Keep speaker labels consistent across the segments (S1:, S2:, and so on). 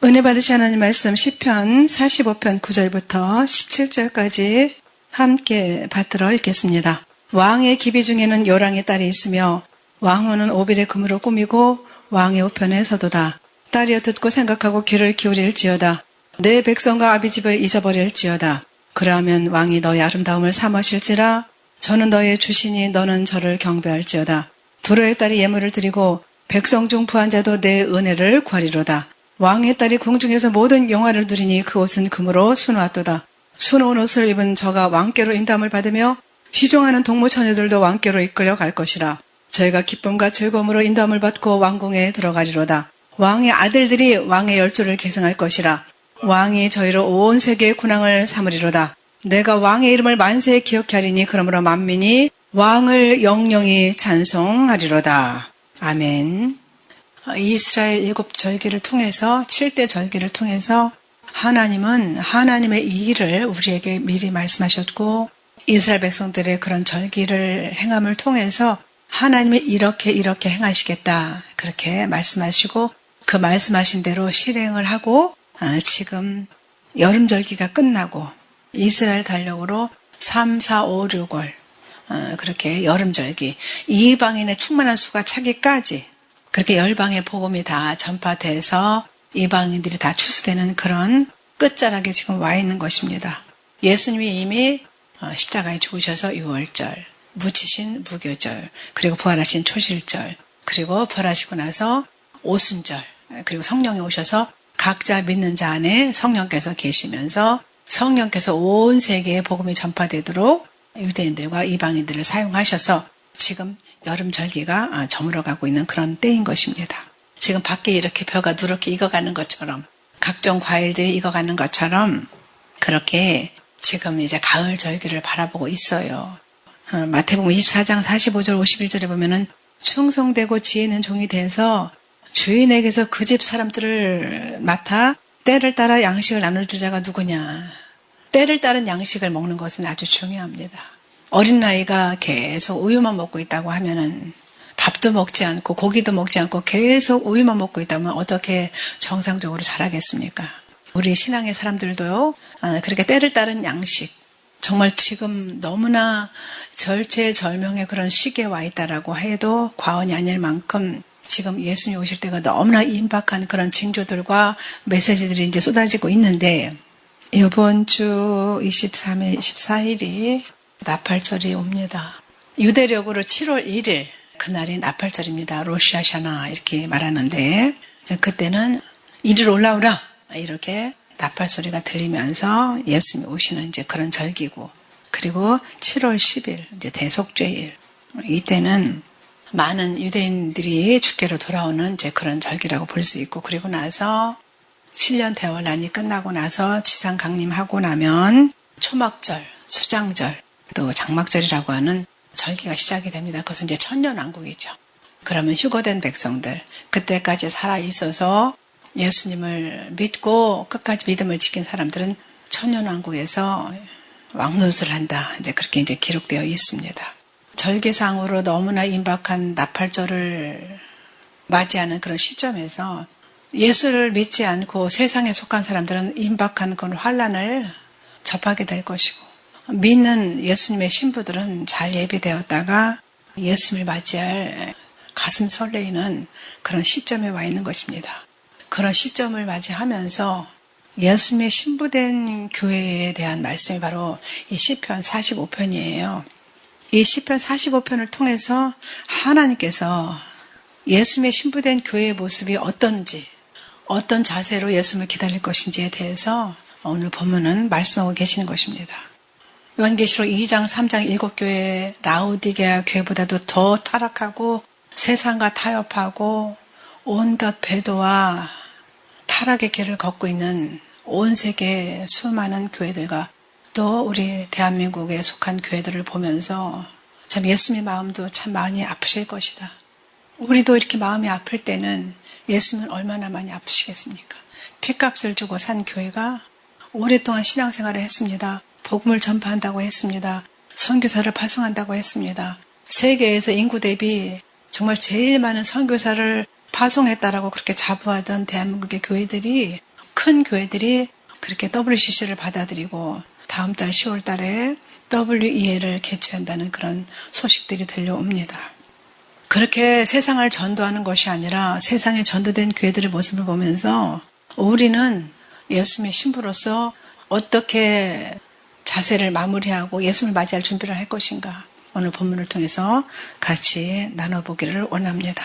S1: 은혜 받으신 하나님 말씀 시편 45편 9절부터 17절까지 함께 받들어 읽겠습니다. 왕의 기비 중에는 요랑의 딸이 있으며 왕후는 오빌의 금으로 꾸미고 왕의 우편에 서도다. 딸이여 듣고 생각하고 귀를 기울일지어다. 내 백성과 아비집을 잊어버릴지어다. 그러하면 왕이 너의 아름다움을 삼으실지라. 저는 너의 주시니 너는 저를 경배할지어다. 두로의 딸이 예물을 드리고 백성 중 부한 자도 내 은혜를 구하리로다. 왕의 딸이 궁중에서 모든 영화를 누리니 그 옷은 금으로 수놓았도다. 수놓은 옷을 입은 저가 왕께로 인담을 받으며 희종하는 동무 처녀들도 왕께로 이끌려 갈 것이라. 저희가 기쁨과 즐거움으로 인담을 받고 왕궁에 들어가리로다. 왕의 아들들이 왕의 열조를 계승할 것이라. 왕이 저희로 온 세계의 군왕을 삼으리로다. 내가 왕의 이름을 만세에 기억케 하리니 그러므로 만민이 왕을 영영히 찬송하리로다. 아멘. 이스라엘 7절기를 통해서 7대 절기를 통해서 하나님은 하나님의 이 일을 우리에게 미리 말씀하셨고 이스라엘 백성들의 그런 절기를 행함을 통해서 하나님이 이렇게 행하시겠다 그렇게 말씀하시고 그 말씀하신 대로 실행을 하고 지금 여름절기가 끝나고 이스라엘 달력으로 3, 4, 5, 6월 그렇게 여름절기 이방인의 충만한 수가 차기까지 그렇게 열방의 복음이 다 전파돼서 이방인들이 다 추수되는 그런 끝자락에 지금 와 있는 것입니다. 예수님이 이미 십자가에 죽으셔서 6월절, 묻히신 무교절, 그리고 부활하신 초실절, 그리고 부활하시고 나서 오순절, 그리고 성령이 오셔서 각자 믿는 자 안에 성령께서 계시면서 성령께서 온 세계에 복음이 전파되도록 유대인들과 이방인들을 사용하셔서 지금 여름절기가 저물어가고 있는 그런 때인 것입니다. 지금 밖에 이렇게 벼가 누렇게 익어가는 것처럼 각종 과일들이 익어가는 것처럼 그렇게 지금 이제 가을 절기를 바라보고 있어요. 마태복음 24장 45절 51절에 보면은 충성되고 지혜 있는 종이 돼서 주인에게서 그 집 사람들을 맡아 때를 따라 양식을 나눠줄 자가 누구냐. 때를 따른 양식을 먹는 것은 아주 중요합니다. 어린 나이가 계속 우유만 먹고 있다고 하면은 밥도 먹지 않고 고기도 먹지 않고 계속 우유만 먹고 있다면 어떻게 정상적으로 자라겠습니까? 우리 신앙의 사람들도요, 그렇게 때를 따른 양식, 정말 지금 너무나 절체절명의 그런 시기에 와 있다라고 해도 과언이 아닐 만큼 지금 예수님 오실 때가 너무나 임박한 그런 징조들과 메시지들이 이제 쏟아지고 있는데 이번 주 23일, 24일이 나팔절이 옵니다. 유대력으로 7월 1일 그날이 나팔절입니다. 로시 하샤나 이렇게 말하는데 그때는 이리로 올라오라 이렇게 나팔 소리가 들리면서 예수님이 오시는 이제 그런 절기고 그리고 7월 10일 이제 대속죄일 이때는 많은 유대인들이 주께로 돌아오는 이제 그런 절기라고 볼 수 있고 그리고 나서 7년 대환란이 끝나고 나서 지상 강림하고 나면 초막절, 수장절 또 장막절이라고 하는 절기가 시작이 됩니다. 그것은 이제 천년왕국이죠. 그러면 휴거된 백성들 그때까지 살아있어서 예수님을 믿고 끝까지 믿음을 지킨 사람들은 천년왕국에서 왕노릇을 한다. 이제 그렇게 이제 기록되어 있습니다. 절기상으로 너무나 임박한 나팔절을 맞이하는 그런 시점에서 예수를 믿지 않고 세상에 속한 사람들은 임박한 그런 환란을 접하게 될 것이고 믿는 예수님의 신부들은 잘 예비되었다가 예수님을 맞이할 가슴 설레이는 그런 시점에 와 있는 것입니다. 그런 시점을 맞이하면서 예수님의 신부된 교회에 대한 말씀이 바로 이 시편 45편이에요. 이 시편 45편을 통해서 하나님께서 예수님의 신부된 교회의 모습이 어떤지 어떤 자세로 예수님을 기다릴 것인지에 대해서 오늘 본문은 말씀하고 계시는 것입니다. 요한계시록 2장 3장 7교회 라우디게아 교회보다도 더 타락하고 세상과 타협하고 온갖 배도와 타락의 길을 걷고 있는 온 세계 수많은 교회들과 또 우리 대한민국에 속한 교회들을 보면서 참 예수님의 마음도 참 많이 아프실 것이다. 우리도 이렇게 마음이 아플 때는 예수님은 얼마나 많이 아프시겠습니까? 핏값을 주고 산 교회가 오랫동안 신앙생활을 했습니다. 복음을 전파한다고 했습니다. 선교사를 파송한다고 했습니다. 세계에서 인구 대비 정말 제일 많은 선교사를 파송했다라고 그렇게 자부하던 대한민국의 교회들이 큰 교회들이 그렇게 WCC를 받아들이고 다음 달 10월 달에 WEA를 개최한다는 그런 소식들이 들려옵니다. 그렇게 세상을 전도하는 것이 아니라 세상에 전도된 교회들의 모습을 보면서 우리는 예수님의 신부로서 어떻게 자세를 마무리하고 예수님을 맞이할 준비를 할 것인가, 오늘 본문을 통해서 같이 나눠보기를 원합니다.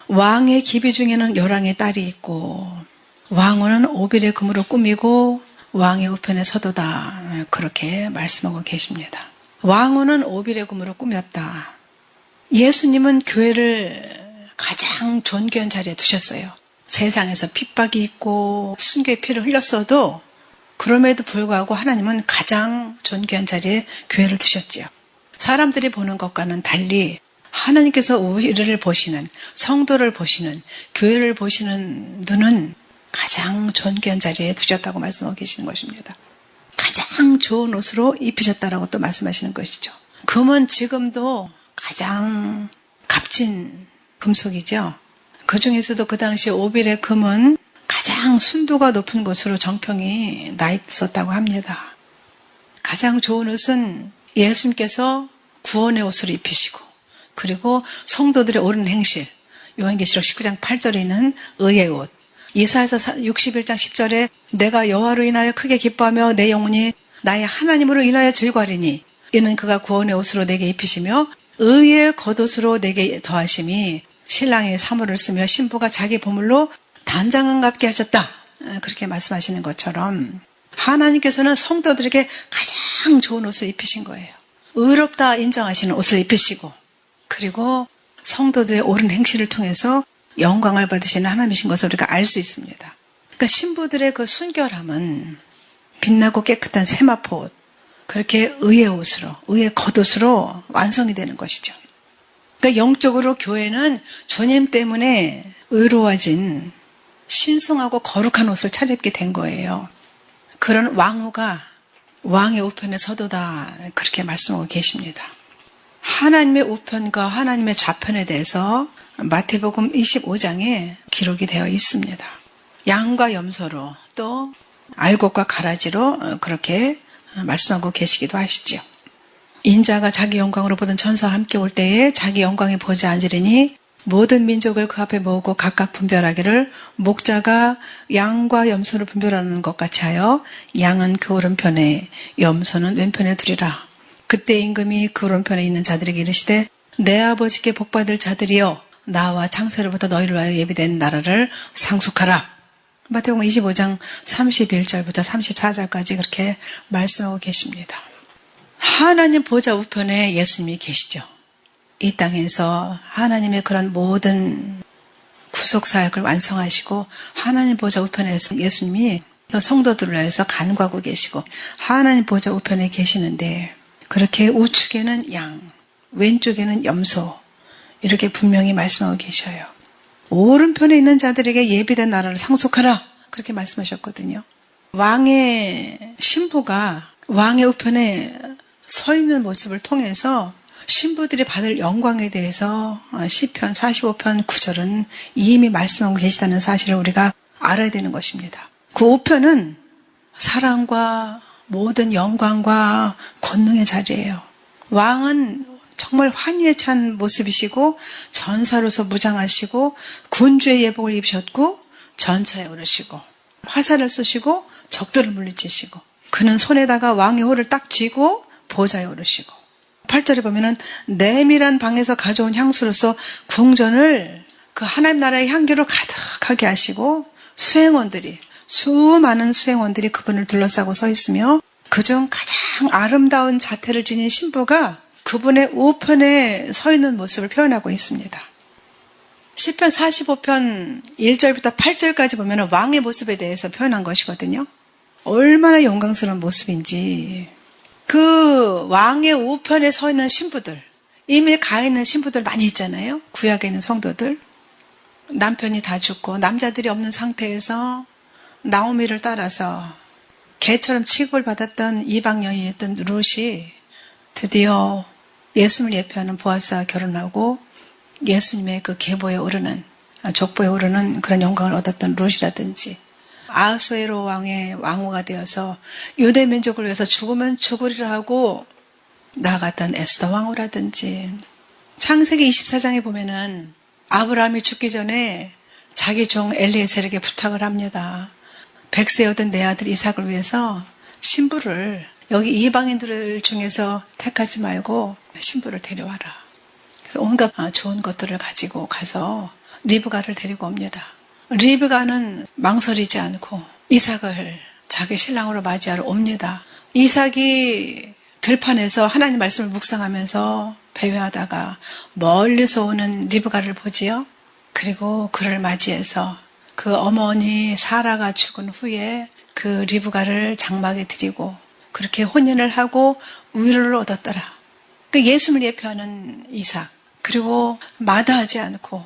S1: 왕의 기비 중에는 열왕의 딸이 있고 왕후는 오빌의 금으로 꾸미고 왕의 우편에 서도다, 그렇게 말씀하고 계십니다. 왕후는 오빌의 금으로 꾸몄다. 예수님은 교회를 가장 존귀한 자리에 두셨어요. 세상에서 핍박이 있고 순교의 피를 흘렸어도 그럼에도 불구하고 하나님은 가장 존귀한 자리에 교회를 두셨지요. 사람들이 보는 것과는 달리 하나님께서 우리를 보시는, 성도를 보시는, 교회를 보시는 눈은 가장 존귀한 자리에 두셨다고 말씀하고 계시는 것입니다. 가장 좋은 옷으로 입히셨다라고 또 말씀하시는 것이죠. 금은 지금도 가장 값진 금속이죠. 그 중에서도 그 당시 오빌의 금은 가장 순도가 높은 곳으로 정평이 나 있었다고 합니다. 가장 좋은 옷은 예수님께서 구원의 옷으로 입히시고, 그리고 성도들의 옳은 행실, 요한계시록 19장 8절에 있는 의의 옷, 이사야서 61장 10절에 내가 여호와로 인하여 크게 기뻐하며 내 영혼이 나의 하나님으로 인하여 즐거하리니 이는 그가 구원의 옷으로 내게 입히시며 의의 겉옷으로 내게 더하심이 신랑이 사물을 쓰며 신부가 자기 보물로 단장을 갚게 하셨다, 그렇게 말씀하시는 것처럼 하나님께서는 성도들에게 가장 좋은 옷을 입히신 거예요. 의롭다 인정하시는 옷을 입히시고, 그리고 성도들의 옳은 행실을 통해서 영광을 받으시는 하나님이신 것을 우리가 알 수 있습니다. 그러니까 신부들의 그 순결함은 빛나고 깨끗한 세마포 옷, 그렇게 의의 옷으로, 의의 겉옷으로 완성이 되는 것이죠. 그러니까 영적으로 교회는 주님 때문에 의로워진 신성하고 거룩한 옷을 차려입게 된 거예요. 그런 왕후가 왕의 우편에 서도다, 그렇게 말씀하고 계십니다. 하나님의 우편과 하나님의 좌편에 대해서 마태복음 25장에 기록이 되어 있습니다. 양과 염소로 또 알곡과 가라지로 그렇게 말씀하고 계시기도 하시죠. 인자가 자기 영광으로 보던 천사와 함께 올 때에 자기 영광에 보지 않으리니 모든 민족을 그 앞에 모으고 각각 분별하기를 목자가 양과 염소를 분별하는 것 같이 하여 양은 그 오른편에 염소는 왼편에 두리라. 그때 임금이 그 오른편에 있는 자들에게 이르시되 내 아버지께 복받을 자들이여 나와 창세로부터 너희를 위하여 예비된 나라를 상속하라. 마태복음 25장 31절부터 34절까지 그렇게 말씀하고 계십니다. 하나님 보좌 우편에 예수님이 계시죠. 이 땅에서 하나님의 그런 모든 구속사역을 완성하시고 하나님 보좌 우편에서 예수님이 또 성도들을 위해서 간구하고 계시고 하나님 보좌 우편에 계시는데, 그렇게 우측에는 양, 왼쪽에는 염소, 이렇게 분명히 말씀하고 계셔요. 오른편에 있는 자들에게 예비된 나라를 상속하라, 그렇게 말씀하셨거든요. 왕의 신부가 왕의 우편에 서 있는 모습을 통해서 신부들이 받을 영광에 대해서 시편 45편 9절은 이미 말씀하고 계시다는 사실을 우리가 알아야 되는 것입니다. 그 우편은 사랑과 모든 영광과 권능의 자리예요. 왕은 정말 환희에 찬 모습이시고 전사로서 무장하시고 군주의 예복을 입으셨고 전차에 오르시고 화살을 쏘시고 적들을 물리치시고, 그는 손에다가 왕의 호를 딱 쥐고 보좌에 오르시고, 8절에 보면은 내밀한 방에서 가져온 향수로서 궁전을 그 하나님 나라의 향기로 가득하게 하시고 수행원들이, 수많은 수행원들이 그분을 둘러싸고 서 있으며 그중 가장 아름다운 자태를 지닌 신부가 그분의 우편에 서 있는 모습을 표현하고 있습니다. 시편 45편 1절부터 8절까지 보면 왕의 모습에 대해서 표현한 것이거든요. 얼마나 영광스러운 모습인지. 그 왕의 우편에 서 있는 신부들, 이미 가 있는 신부들 많이 있잖아요. 구약에 있는 성도들. 남편이 다 죽고 남자들이 없는 상태에서 나오미를 따라서 개처럼 취급을 받았던 이방 여인이었던 룻이 드디어 예수님을 예표하는 보아스와 결혼하고 예수님의 그 계보에 오르는, 족보에 오르는 그런 영광을 얻었던 룻이라든지, 아하수에로 왕의 왕후가 되어서 유대 민족을 위해서 죽으면 죽으리라 하고 나갔던 에스더 왕후라든지, 창세기 24장에 보면은 아브라함이 죽기 전에 자기 종 엘리에셀에게 부탁을 합니다. 100세 얻은 내 아들 이삭을 위해서 신부를, 여기 이방인들 중에서 택하지 말고 신부를 데려와라. 그래서 온갖 좋은 것들을 가지고 가서 리브가를 데리고 옵니다. 리브가는 망설이지 않고 이삭을 자기 신랑으로 맞이하러 옵니다. 이삭이 들판에서 하나님 말씀을 묵상하면서 배회하다가 멀리서 오는 리브가를 보지요. 그리고 그를 맞이해서 그 어머니 사라가 죽은 후에 그 리브가를 장막에 드리고 그렇게 혼인을 하고 위로를 얻었더라. 그 예수를 예표하는 이삭, 그리고 마다하지 않고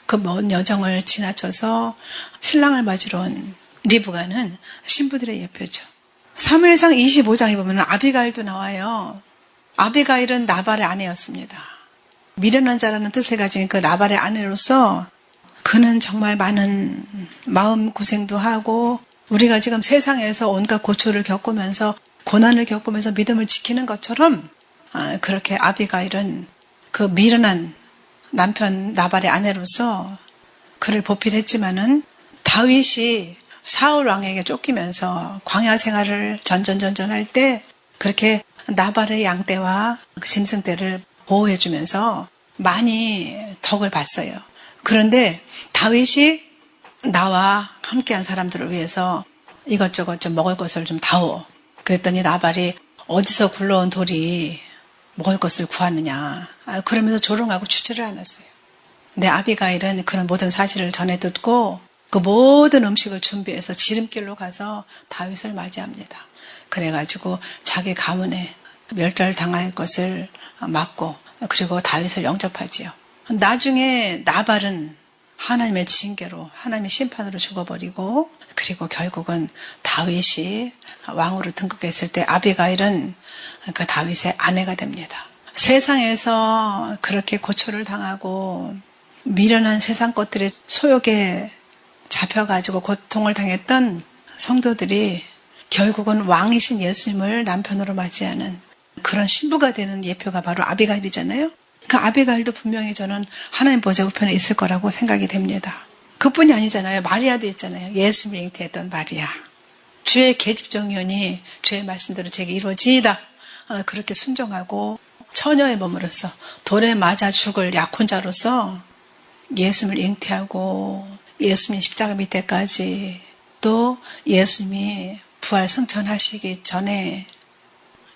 S1: 그 먼 여정을 지나쳐서 신랑을 맞으러 온 리브가는 신부들의 예표죠. 사무엘상 25장에 보면 아비가일도 나와요. 아비가일은 나발의 아내였습니다. 미련한 자라는 뜻을 가진 그 나발의 아내로서 그는 정말 많은 마음고생도 하고, 우리가 지금 세상에서 온갖 고초를 겪으면서 고난을 겪으면서 믿음을 지키는 것처럼 그렇게 아비가일은 그 미련한 남편 나발의 아내로서 그를 보필했지만은, 다윗이 사울 왕에게 쫓기면서 광야 생활을 전전할 때 그렇게 나발의 양떼와 짐승떼를 보호해주면서 많이 덕을 봤어요. 그런데 다윗이 나와 함께한 사람들을 위해서 이것저것 좀 먹을 것을 좀 다오. 그랬더니 나발이 어디서 굴러온 돌이 먹을 것을 구하느냐. 그러면서 조롱하고 주지를 않았어요. 근데 아비가일은 그런 모든 사실을 전해 듣고 그 모든 음식을 준비해서 지름길로 가서 다윗을 맞이합니다. 그래가지고 자기 가문에 멸절당할 것을 막고, 그리고 다윗을 영접하지요. 나중에 나발은 하나님의 징계로, 하나님의 심판으로 죽어버리고, 그리고 결국은 다윗이 왕으로 등극했을 때 아비가일은 그 다윗의 아내가 됩니다. 세상에서 그렇게 고초를 당하고 미련한 세상 것들의 소욕에 잡혀가지고 고통을 당했던 성도들이 결국은 왕이신 예수님을 남편으로 맞이하는 그런 신부가 되는 예표가 바로 아비가일이잖아요. 그 아비가일도 분명히 저는 하나님 보좌 우편에 있을 거라고 생각이 됩니다. 그뿐이 아니잖아요. 마리아도 있잖아요. 예수님을 잉태했던 마리아. 주의 계집종이오니 주의 말씀대로 제게 이루어지이다. 그렇게 순종하고 처녀의 몸으로서 돌에 맞아 죽을 약혼자로서 예수님을 잉태하고 예수님이 십자가 밑에까지, 또 예수님이 부활 승천하시기 전에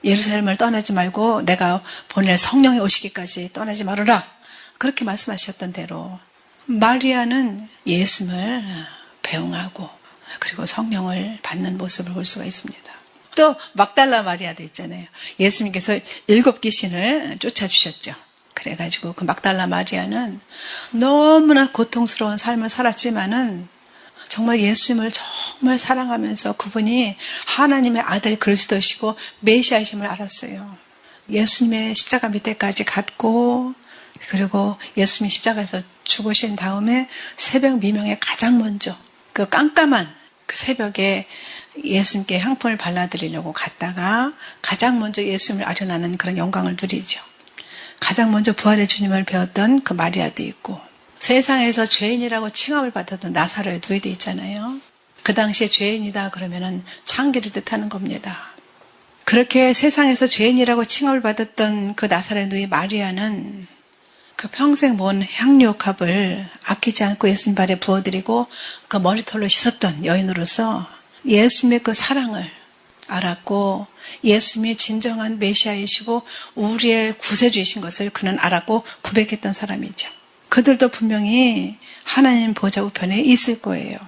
S1: 예루살렘을 떠나지 말고 내가 보낼 성령이 오시기까지 떠나지 말아라. 그렇게 말씀하셨던 대로 마리아는 예수님을 배웅하고 그리고 성령을 받는 모습을 볼 수가 있습니다. 또 막달라 마리아도 있잖아요. 예수님께서 7 귀신을 쫓아주셨죠. 그래가지고 그 막달라 마리아는 너무나 고통스러운 삶을 살았지만은 정말 예수님을 정말 사랑하면서 그분이 하나님의 아들 그리스도시고 메시아이심을 알았어요. 예수님의 십자가 밑에까지 갔고, 그리고 예수님이 십자가에서 죽으신 다음에 새벽 미명에 가장 먼저 그 깜깜한 그 새벽에 예수님께 향품을 발라드리려고 갔다가 가장 먼저 예수님을 아련하는 그런 영광을 누리죠. 가장 먼저 부활의 주님을 배웠던 그 마리아도 있고, 세상에서 죄인이라고 칭함을 받았던 나사로의 누이도 있잖아요. 그 당시에 죄인이다 그러면은 창기를 뜻하는 겁니다. 그렇게 세상에서 죄인이라고 칭함을 받았던 그 나사로의 누이 마리아는 그 평생 모은 향유옥합을 아끼지 않고 예수님 발에 부어드리고 그 머리털로 씻었던 여인으로서 예수님의 그 사랑을 알았고, 예수님이 진정한 메시아이시고 우리의 구세주이신 것을 그는 알았고 고백했던 사람이죠. 그들도 분명히 하나님 보좌 우편에 있을 거예요.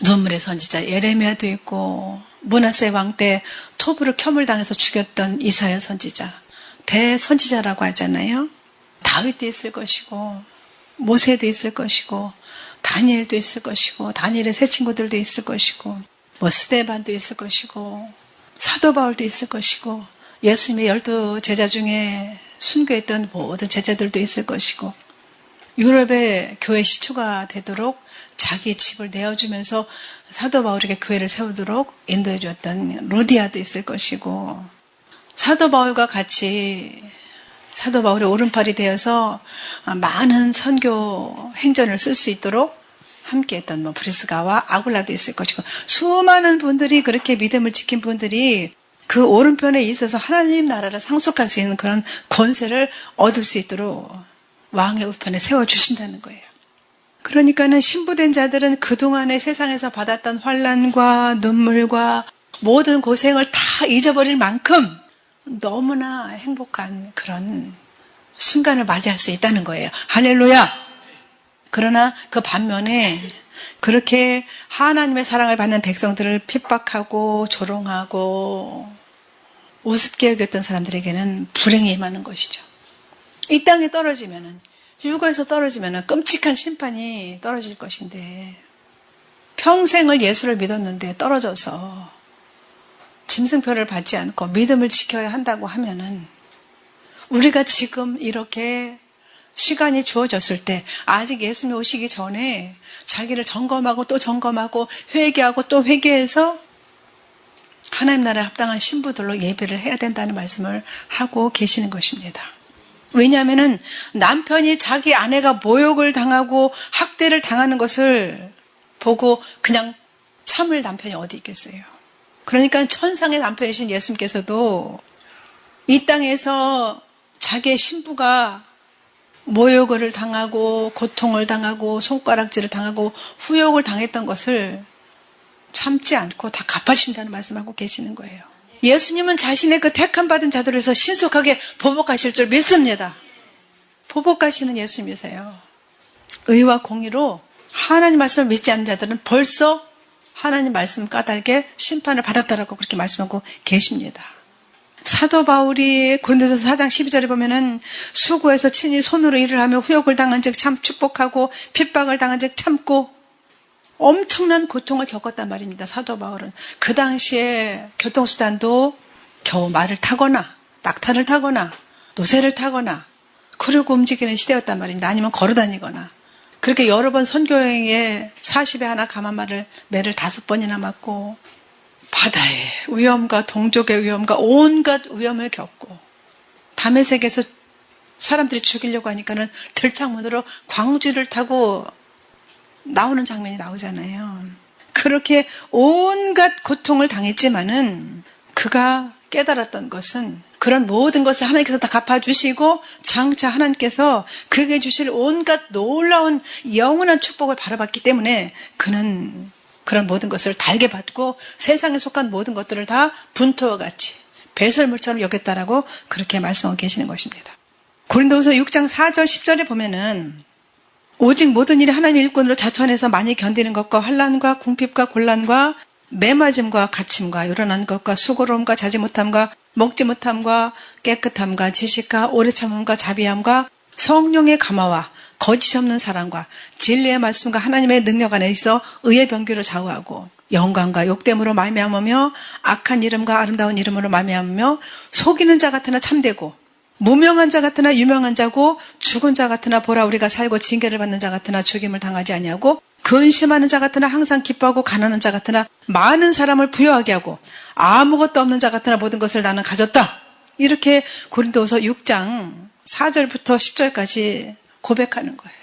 S1: 눈물의 선지자 예레미야도 있고, 므낫세 왕 때 토부를 켬을당해서 죽였던 이사야 선지자, 대선지자라고 하잖아요. 다윗도 있을 것이고, 모세도 있을 것이고, 다니엘도 있을 것이고, 다니엘의 세 친구들도 있을 것이고, 스데반도 있을 것이고, 사도 바울도 있을 것이고, 예수님의 12 제자 중에 순교했던 모든 제자들도 있을 것이고, 유럽의 교회 시초가 되도록 자기 집을 내어주면서 사도 바울에게 교회를 세우도록 인도해 주었던 로디아도 있을 것이고, 사도 바울과 같이 사도 바울의 오른팔이 되어서 많은 선교 행전을 쓸 수 있도록 함께했던 브리스가와 아굴라도 있을 것이고, 수많은 분들이 그렇게 믿음을 지킨 분들이 그 오른편에 있어서 하나님 나라를 상속할 수 있는 그런 권세를 얻을 수 있도록 왕의 우편에 세워주신다는 거예요. 그러니까는 신부된 자들은 그동안의 세상에서 받았던 환난과 눈물과 모든 고생을 다 잊어버릴 만큼 너무나 행복한 그런 순간을 맞이할 수 있다는 거예요. 할렐루야! 그러나 그 반면에 그렇게 하나님의 사랑을 받는 백성들을 핍박하고 조롱하고 우습게 여겼던 사람들에게는 불행이 임하는 것이죠. 이 땅에 떨어지면은, 육에서 떨어지면은 끔찍한 심판이 떨어질 것인데, 평생을 예수를 믿었는데 떨어져서 짐승표를 받지 않고 믿음을 지켜야 한다고 하면은, 우리가 지금 이렇게 시간이 주어졌을 때, 아직 예수님 오시기 전에 자기를 점검하고 또 점검하고 회개하고 또 회개해서 하나님 나라에 합당한 신부들로 예배를 해야 된다는 말씀을 하고 계시는 것입니다. 왜냐하면 남편이 자기 아내가 모욕을 당하고 학대를 당하는 것을 보고 그냥 참을 남편이 어디 있겠어요. 그러니까 천상의 남편이신 예수님께서도 이 땅에서 자기의 신부가 모욕을 당하고 고통을 당하고 손가락질을 당하고 후욕을 당했던 것을 참지 않고 다 갚아주신다는 말씀하고 계시는 거예요. 예수님은 자신의 그 택함 받은 자들을 위해서 신속하게 보복하실 줄 믿습니다. 보복하시는 예수님이세요. 의와 공의로 하나님 말씀을 믿지 않는 자들은 벌써 하나님 말씀 까닭에 심판을 받았다라고 그렇게 말씀하고 계십니다. 사도 바울이 고린도전서 4장 12절에 보면은 수고해서 친히 손으로 일을 하며 후욕을 당한 즉 참 축복하고 핍박을 당한 즉 참고 엄청난 고통을 겪었단 말입니다. 사도 바울은 그 당시에 교통수단도 겨우 말을 타거나 낙타를 타거나 노새를 타거나 그러고 움직이는 시대였단 말입니다. 아니면 걸어다니거나 그렇게 여러 번 선교여행에 40에 하나 감한 매를 5번이나 맞고 바다의 위험과 동족의 위험과 온갖 위험을 겪고 다메섹에서 사람들이 죽이려고 하니까는 들창문으로 광주를 타고 나오는 장면이 나오잖아요. 그렇게 온갖 고통을 당했지만은 그가 깨달았던 것은 그런 모든 것을 하나님께서 다 갚아주시고 장차 하나님께서 그에게 주실 온갖 놀라운 영원한 축복을 바라봤기 때문에 그는 그런 모든 것을 달게 받고 세상에 속한 모든 것들을 다 분토와 같이 배설물처럼 여겼다라고 그렇게 말씀하고 계시는 것입니다. 고린도후서 6장 4절 10절에 보면은 오직 모든 일이 하나님의 일꾼으로 자천해서 많이 견디는 것과 환난과 궁핍과 곤란과 매맞음과 갇힘과 요란한 것과 수고로움과 자지 못함과 먹지 못함과 깨끗함과 지식과 오래 참음과 자비함과 성령의 감화와 거짓이 없는 사랑과 진리의 말씀과 하나님의 능력 안에 있어 의의 병기로 좌우하고 영광과 욕됨으로 말미암으며 악한 이름과 아름다운 이름으로 말미암으며 속이는 자 같으나 참되고 무명한 자 같으나 유명한 자고 죽은 자 같으나 보라 우리가 살고 징계를 받는 자 같으나 죽임을 당하지 아니하고 근심하는 자 같으나 항상 기뻐하고 가난한 자 같으나 많은 사람을 부유하게 하고 아무것도 없는 자 같으나 모든 것을 나는 가졌다. 이렇게 고린도후서 6장 4절부터 10절까지 고백하는 거예요.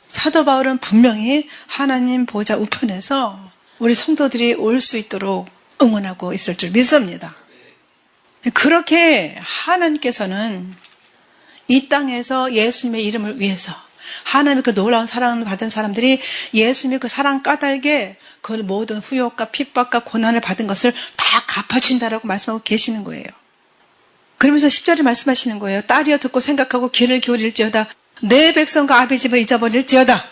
S1: 사도 바울은 분명히 하나님 보좌 우편에서 우리 성도들이 올 수 있도록 응원하고 있을 줄 믿습니다. 그렇게 하나님께서는 이 땅에서 예수님의 이름을 위해서 하나님의 그 놀라운 사랑을 받은 사람들이 예수님의 그 사랑 까닭에 그 모든 후욕과 핍박과 고난을 받은 것을 다 갚아준다라고 말씀하고 계시는 거예요. 그러면서 10절에 말씀하시는 거예요. 딸이여 듣고 생각하고 귀를 기울일지어다. 내 백성과 아비 집을 잊어버릴지어다.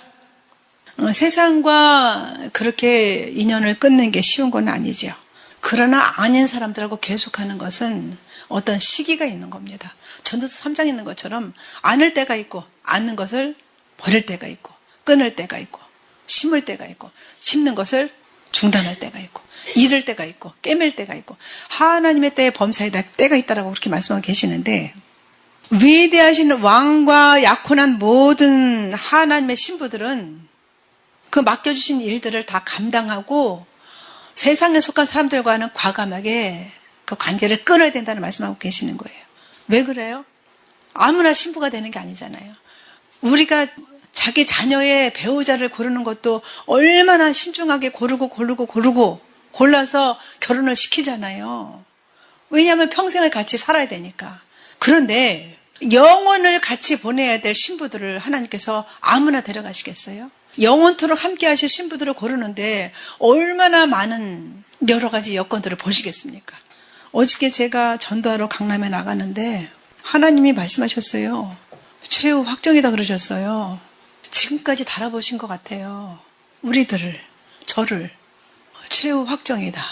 S1: 세상과 그렇게 인연을 끊는 게 쉬운 건 아니죠. 그러나 아닌 사람들하고 계속하는 것은 어떤 시기가 있는 겁니다. 전도서 3장에 있는 것처럼 안을 때가 있고 않는 것을 버릴 때가 있고 끊을 때가 있고 심을 때가 있고 심는 것을 중단할 때가 있고 잃을 때가 있고 꿰맬 때가 있고 하나님의 때에 범사에 때가 있다라고 그렇게 말씀하고 계시는데 위대하신 왕과 약혼한 모든 하나님의 신부들은 그 맡겨주신 일들을 다 감당하고 세상에 속한 사람들과는 과감하게 그 관계를 끊어야 된다는 말씀하고 계시는 거예요. 왜 그래요? 아무나 신부가 되는 게 아니잖아요. 우리가 자기 자녀의 배우자를 고르는 것도 얼마나 신중하게 고르고 골라서 결혼을 시키잖아요. 왜냐하면 평생을 같이 살아야 되니까. 그런데 영원을 같이 보내야 될 신부들을 하나님께서 아무나 데려가시겠어요? 영원토록 함께 하실 신부들을 고르는데 얼마나 많은 여러 가지 여건들을 보시겠습니까? 어저께 제가 전도하러 강남에 나갔는데 하나님이 말씀하셨어요. 최후 확정이다 그러셨어요. 지금까지 달아보신 것 같아요. 우리들을, 저를. 최후 확정이다.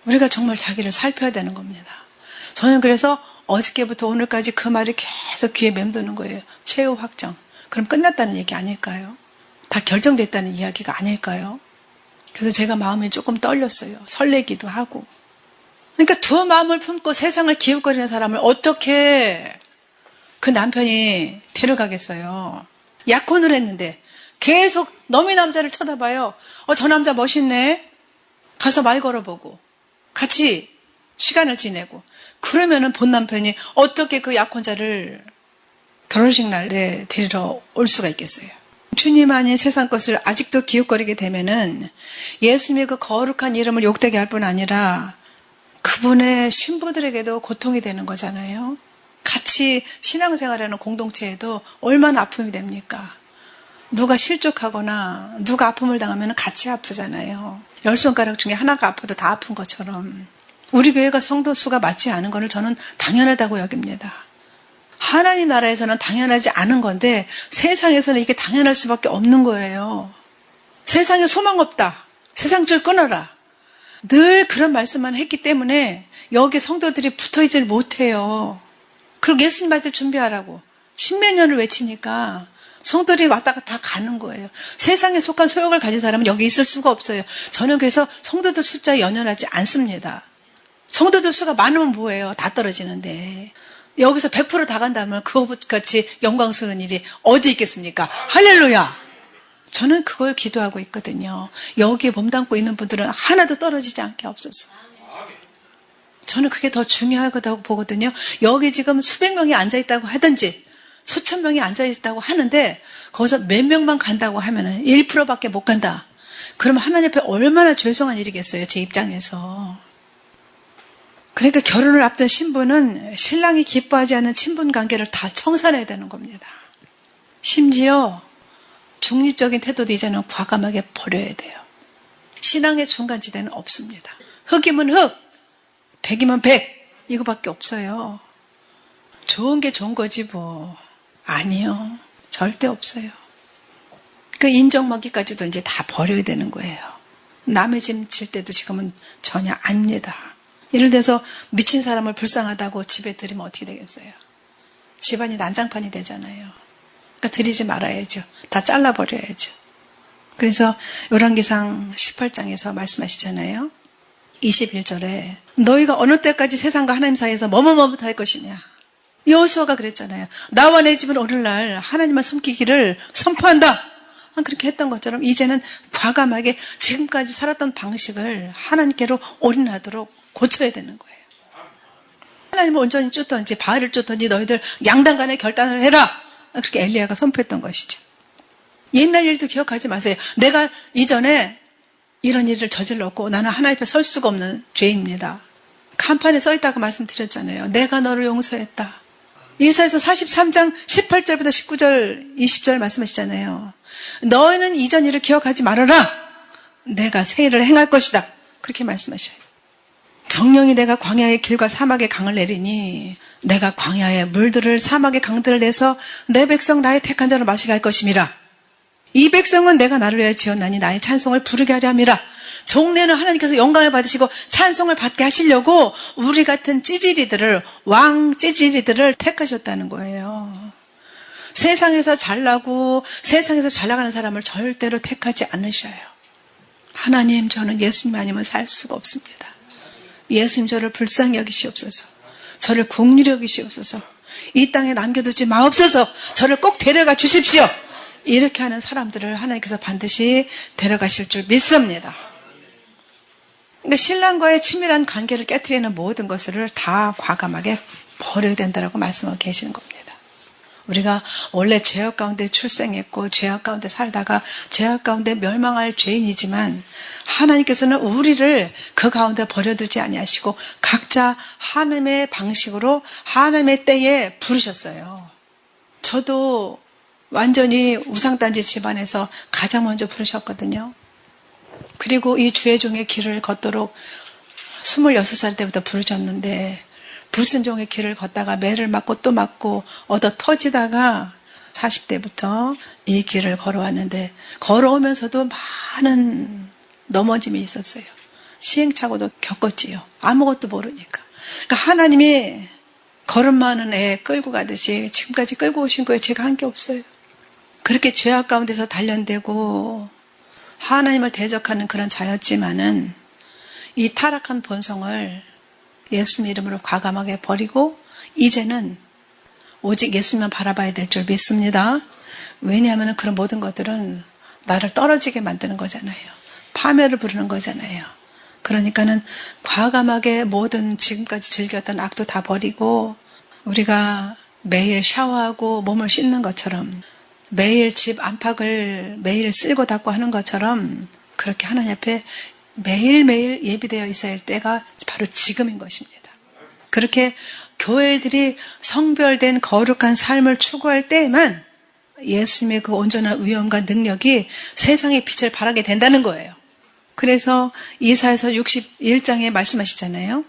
S1: 우리가 정말 자기를 살펴야 되는 겁니다. 저는 그래서 어저께부터 오늘까지 그 말이 계속 귀에 맴도는 거예요. 최후 확정. 그럼 끝났다는 얘기 아닐까요? 다 결정됐다는 이야기가 아닐까요? 그래서 제가 마음이 조금 떨렸어요. 설레기도 하고. 그러니까 두 마음을 품고 세상을 기웃거리는 사람을 어떻게 그 남편이 데려가겠어요? 약혼을 했는데 계속 너의 남자를 쳐다봐요. 저 남자 멋있네. 가서 말 걸어보고 같이 시간을 지내고 그러면은 본 남편이 어떻게 그 약혼자를 결혼식 날에 데리러 올 수가 있겠어요? 주님 아닌 세상 것을 아직도 기웃거리게 되면은 예수님의 그 거룩한 이름을 욕되게 할 뿐 아니라 그분의 신부들에게도 고통이 되는 거잖아요. 같이 신앙생활하는 공동체에도 얼마나 아픔이 됩니까? 누가 실족하거나 누가 아픔을 당하면 같이 아프잖아요. 10손가락 중에 하나가 아파도 다 아픈 것처럼 우리 교회가 성도 수가 맞지 않은 것을 저는 당연하다고 여깁니다. 하나님 나라에서는 당연하지 않은 건데 세상에서는 이게 당연할 수밖에 없는 거예요. 세상에 소망 없다. 세상줄 끊어라. 늘 그런 말씀만 했기 때문에 여기 성도들이 붙어있질 못해요. 그리고 예수님 맞을 준비하라고 십몇 년을 외치니까 성도들이 왔다가 다 가는 거예요. 세상에 속한 소욕을 가진 사람은 여기 있을 수가 없어요. 저는 그래서 성도들 숫자에 연연하지 않습니다. 성도들 수가 많으면 뭐예요? 다 떨어지는데. 여기서 100% 다 간다면 그것같이 영광스러운 일이 어디 있겠습니까? 할렐루야! 저는 그걸 기도하고 있거든요. 여기에 몸담고 있는 분들은 하나도 떨어지지 않게 없어서. 저는 그게 더 중요하다고 보거든요. 여기 지금 수백 명이 앉아있다고 하든지 수천 명이 앉아있다고 하는데 거기서 몇 명만 간다고 하면은 1%밖에 못 간다. 그러면 하나님 앞에 얼마나 죄송한 일이겠어요. 제 입장에서. 그러니까 결혼을 앞둔 신부는 신랑이 기뻐하지 않는 친분 관계를 다 청산해야 되는 겁니다. 심지어 중립적인 태도도 이제는 과감하게 버려야 돼요. 신앙의 중간지대는 없습니다. 흑이면 흑, 백이면 백, 이거밖에 없어요. 좋은 게 좋은 거지 뭐. 아니요. 절대 없어요. 그 인정먹기까지도 이제 다 버려야 되는 거예요. 남의 짐 질 때도 지금은 전혀 아닙니다. 예를 들어서 미친 사람을 불쌍하다고 집에 들이면 어떻게 되겠어요? 집안이 난장판이 되잖아요. 그러니까 들이지 말아야죠. 다 잘라버려야죠. 그래서 열왕기상 18장에서 말씀하시잖아요. 21절에 너희가 어느 때까지 세상과 하나님 사이에서 머뭇머뭇 할 것이냐. 여호수아가 그랬잖아요. 나와 내 집은 오늘날 하나님만 섬기기를 선포한다. 그렇게 했던 것처럼 이제는 과감하게 지금까지 살았던 방식을 하나님께로 올인하도록 고쳐야 되는 거예요. 하나님을 온전히 쫓던지 바알을 쫓던지 너희들 양당 간에 결단을 해라. 그렇게 엘리야가 선포했던 것이죠. 옛날 일도 기억하지 마세요. 내가 이전에 이런 일을 저질렀고 나는 하나님 앞에 설 수가 없는 죄입니다. 간판에 써있다고 말씀드렸잖아요. 내가 너를 용서했다. 이사야서 43장 18절부터 19절 20절 말씀하시잖아요. 너희는 이전 일을 기억하지 말아라. 내가 새 일을 행할 것이다. 그렇게 말씀하셔요. 정령이 내가 광야의 길과 사막의 강을 내리니 내가 광야의 물들을 사막의 강들을 내서 내 백성 나의 택한 자로 마시게 할 것임이라. 이 백성은 내가 나를 위하여 지었나니 나의 찬송을 부르게 하려 함이라. 종래는 하나님께서 영광을 받으시고 찬송을 받게 하시려고 우리 같은 찌질이들을 왕 찌질이들을 택하셨다는 거예요. 세상에서 잘나고 세상에서 잘나가는 사람을 절대로 택하지 않으셔요. 하나님 저는 예수님 아니면 살 수가 없습니다. 예수님 저를 불쌍히 여기시옵소서. 저를 긍휼히 여기시옵소서. 이 땅에 남겨두지 마옵소서. 저를 꼭 데려가 주십시오. 이렇게 하는 사람들을 하나님께서 반드시 데려가실 줄 믿습니다. 그러니까 신랑과의 친밀한 관계를 깨트리는 모든 것을 다 과감하게 버려야 된다고 말씀하고 계시는 겁니다. 우리가 원래 죄악 가운데 출생했고 죄악 가운데 살다가 죄악 가운데 멸망할 죄인이지만 하나님께서는 우리를 그 가운데 버려두지 아니하시고 각자 하나님의 방식으로 하나님의 때에 부르셨어요. 저도 완전히 우상단지 집안에서 가장 먼저 부르셨거든요. 그리고 이 주의 종의 길을 걷도록 26살 때부터 부르셨는데 불순종의 길을 걷다가 매를 맞고 또 맞고 얻어 터지다가 40대부터 이 길을 걸어왔는데 걸어오면서도 많은 넘어짐이 있었어요. 시행착오도 겪었지요. 아무것도 모르니까. 그러니까 하나님이 걸음 많은 애 끌고 가듯이 지금까지 끌고 오신 거예요. 제가 한 게 없어요. 그렇게 죄악 가운데서 단련되고 하나님을 대적하는 그런 자였지만은 이 타락한 본성을 예수님 이름으로 과감하게 버리고 이제는 오직 예수님만 바라봐야 될 줄 믿습니다. 왜냐하면 그런 모든 것들은 나를 떨어지게 만드는 거잖아요. 파멸을 부르는 거잖아요. 그러니까는 과감하게 모든 지금까지 즐겼던 악도 다 버리고 우리가 매일 샤워하고 몸을 씻는 것처럼 매일 집 안팎을 매일 쓸고 닦고 하는 것처럼 그렇게 하나님 앞에 매일매일 예비되어 있어야 할 때가 바로 지금인 것입니다. 그렇게 교회들이 성별된 거룩한 삶을 추구할 때에만 예수님의 그 온전한 위엄과 능력이 세상의 빛을 발하게 된다는 거예요. 그래서 이사야서 61장에 말씀하시잖아요.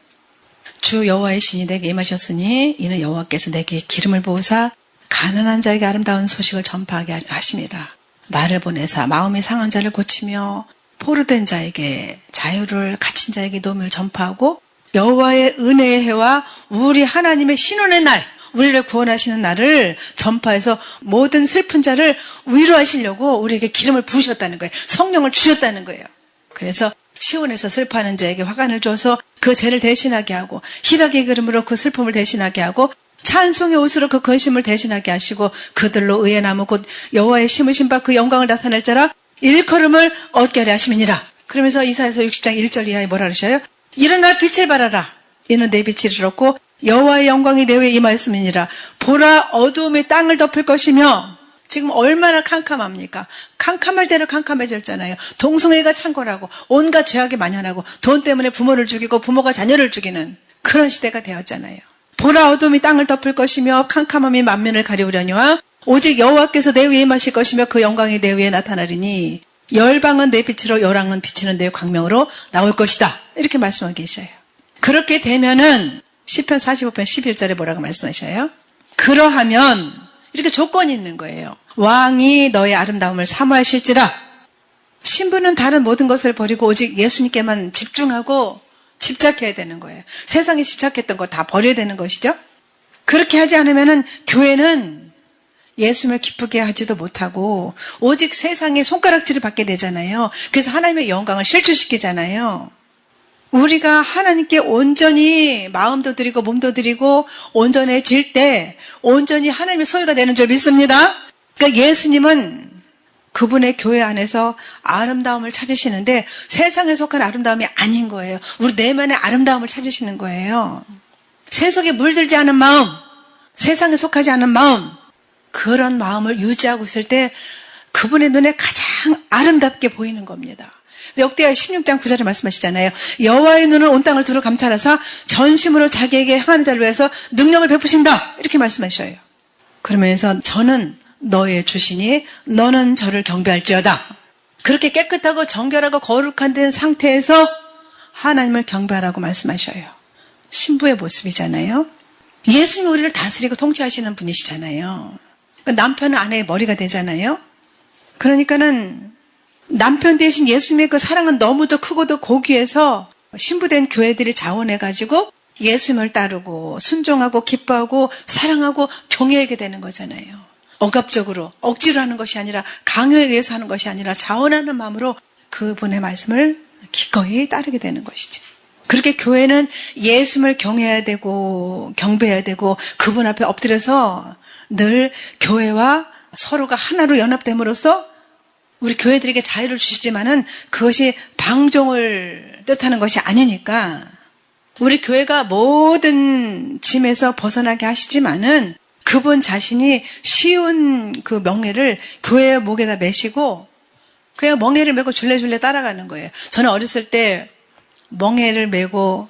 S1: 주 여호와의 신이 내게 임하셨으니 이는 여호와께서 내게 기름을 부으사 가난한 자에게 아름다운 소식을 전파하게 하심이라. 나를 보내사 마음이 상한 자를 고치며 포로된 자에게 자유를 갇힌 자에게 도움을 전파하고 여호와의 은혜의 해와 우리 하나님의 신원의 날, 우리를 구원하시는 날을 전파해서 모든 슬픈 자를 위로하시려고 우리에게 기름을 부으셨다는 거예요. 성령을 주셨다는 거예요. 그래서 시온에서 슬퍼하는 자에게 화관을 줘서 그 죄를 대신하게 하고 희락의 그름으로 그 슬픔을 대신하게 하고 찬송의 옷으로 그 근심을 대신하게 하시고 그들로 의의 나무 곧 여호와의 심으신 바 그 영광을 나타낼 자라 일컬음을 얻게 하려 하심이니라. 그러면서 이사야서 60장 1절 이하에 뭐라 그러셔요? 일어나 빛을 발하라. 이는 내 빛을 잃었고 여호와의 영광이 내 위에 임하였음이니라. 보라 어두움이 땅을 덮을 것이며 지금 얼마나 캄캄합니까? 캄캄할 대로 캄캄해졌잖아요. 동성애가 창궐하고 온갖 죄악이 만연하고 돈 때문에 부모를 죽이고 부모가 자녀를 죽이는 그런 시대가 되었잖아요. 보라 어두움이 땅을 덮을 것이며 캄캄함이 만면을 가리우려니와 오직 여호와께서 내 위에 임하실 것이며 그 영광이 내 위에 나타나리니 열방은 내 빛으로 열왕은 비치는 내 광명으로 나올 것이다. 이렇게 말씀하고 계셔요. 그렇게 되면은 시편 45편 11절에 뭐라고 말씀하셔요? 그러하면 이렇게 조건이 있는 거예요. 왕이 너의 아름다움을 사모하실지라. 신부는 다른 모든 것을 버리고 오직 예수님께만 집중하고 집착해야 되는 거예요. 세상에 집착했던 거 다 버려야 되는 것이죠. 그렇게 하지 않으면은 교회는 예수님을 기쁘게 하지도 못하고 오직 세상의 손가락질을 받게 되잖아요. 그래서 하나님의 영광을 실추시키잖아요. 우리가 하나님께 온전히 마음도 드리고 몸도 드리고 온전해질 때 온전히 하나님의 소유가 되는 줄 믿습니다. 그러니까 예수님은 그분의 교회 안에서 아름다움을 찾으시는데 세상에 속한 아름다움이 아닌 거예요. 우리 내면의 아름다움을 찾으시는 거예요. 세속에 물들지 않은 마음, 세상에 속하지 않은 마음, 그런 마음을 유지하고 있을 때 그분의 눈에 가장 아름답게 보이는 겁니다. 역대하 16장 9절에 말씀하시잖아요. 여호와의 눈은 온 땅을 두루 감찰하사 전심으로 자기에게 향하는 자를 위해서 능력을 베푸신다. 이렇게 말씀하셔요. 그러면서 저는 너의 주시니 너는 저를 경배할지어다. 그렇게 깨끗하고 정결하고 거룩한 된 상태에서 하나님을 경배하라고 말씀하셔요. 신부의 모습이잖아요. 예수님이 우리를 다스리고 통치하시는 분이시잖아요. 남편은 아내의 머리가 되잖아요. 그러니까는 남편 대신 예수님의 그 사랑은 너무도 크고도 고귀해서 신부된 교회들이 자원해가지고 예수님을 따르고 순종하고 기뻐하고 사랑하고 경외하게 되는 거잖아요. 억압적으로 억지로 하는 것이 아니라 강요에 의해서 하는 것이 아니라 자원하는 마음으로 그분의 말씀을 기꺼이 따르게 되는 것이죠. 그렇게 교회는 예수님을 경외해야 되고 경배해야 되고 그분 앞에 엎드려서 늘 교회와 서로가 하나로 연합됨으로써 우리 교회들에게 자유를 주시지만은 그것이 방종을 뜻하는 것이 아니니까 우리 교회가 모든 짐에서 벗어나게 하시지만은 그분 자신이 쉬운 그 멍에를 교회의 목에다 메시고 그냥 멍에를 메고 줄레줄레 따라가는 거예요. 저는 어렸을 때 멍에를 메고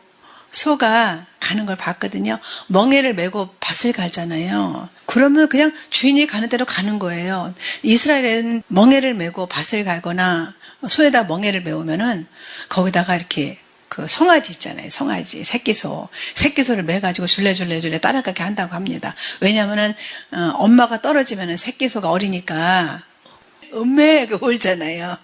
S1: 소가 가는 걸 봤거든요. 멍에를 메고 밭을 갈잖아요. 그러면 그냥 주인이 가는 대로 가는 거예요. 이스라엘에는 멍에를 메고 밭을 갈거나 소에다 멍에를 메우면은 거기다가 이렇게 그 송아지 있잖아요. 송아지, 새끼소를 매가지고 줄레줄레 따라가게 한다고 합니다. 왜냐면은 엄마가 떨어지면은 새끼소가 어리니까 음매가 울잖아요.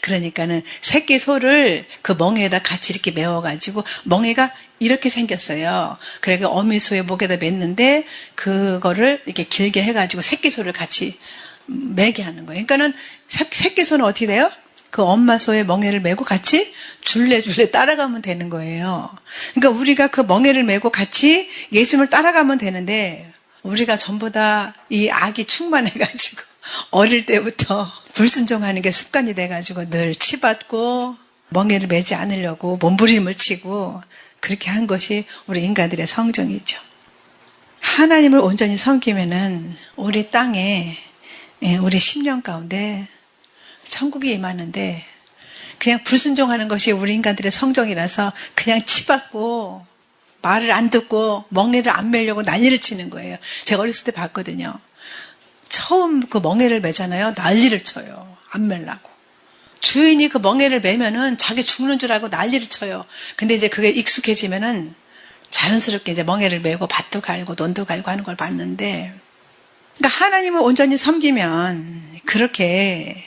S1: 그러니까는 새끼소를 그 멍에에다 같이 이렇게 메워가지고 멍에가 이렇게 생겼어요. 그래서 어미소의 목에다 맸는데 그거를 이렇게 길게 해가지고 새끼소를 같이 매게 하는 거예요. 그러니까는 새끼소는 어떻게 돼요? 그 엄마 소의 멍에를 메고 같이 줄레줄레 따라가면 되는 거예요. 그러니까 우리가 그 멍에를 메고 같이 예수님을 따라가면 되는데 우리가 전부 다 이 악이 충만해가지고 어릴 때부터 불순종하는 게 습관이 돼가지고 늘 치받고 멍에를 매지 않으려고 몸부림을 치고 그렇게 한 것이 우리 인간들의 성정이죠. 하나님을 온전히 섬기면은 우리 땅에 우리 심령 가운데 천국이 임하는데 그냥 불순종하는 것이 우리 인간들의 성정이라서 그냥 치받고 말을 안 듣고 멍에를 안 매려고 난리를 치는 거예요. 제가 어렸을 때 봤거든요. 처음 그 멍에를 매잖아요. 난리를 쳐요. 안 매려고. 주인이 그 멍에를 매면은 자기 죽는 줄 알고 난리를 쳐요. 근데 이제 그게 익숙해지면은 자연스럽게 이제 멍에를 메고 밭도 갈고 논도 갈고 하는 걸 봤는데, 그러니까 하나님을 온전히 섬기면 그렇게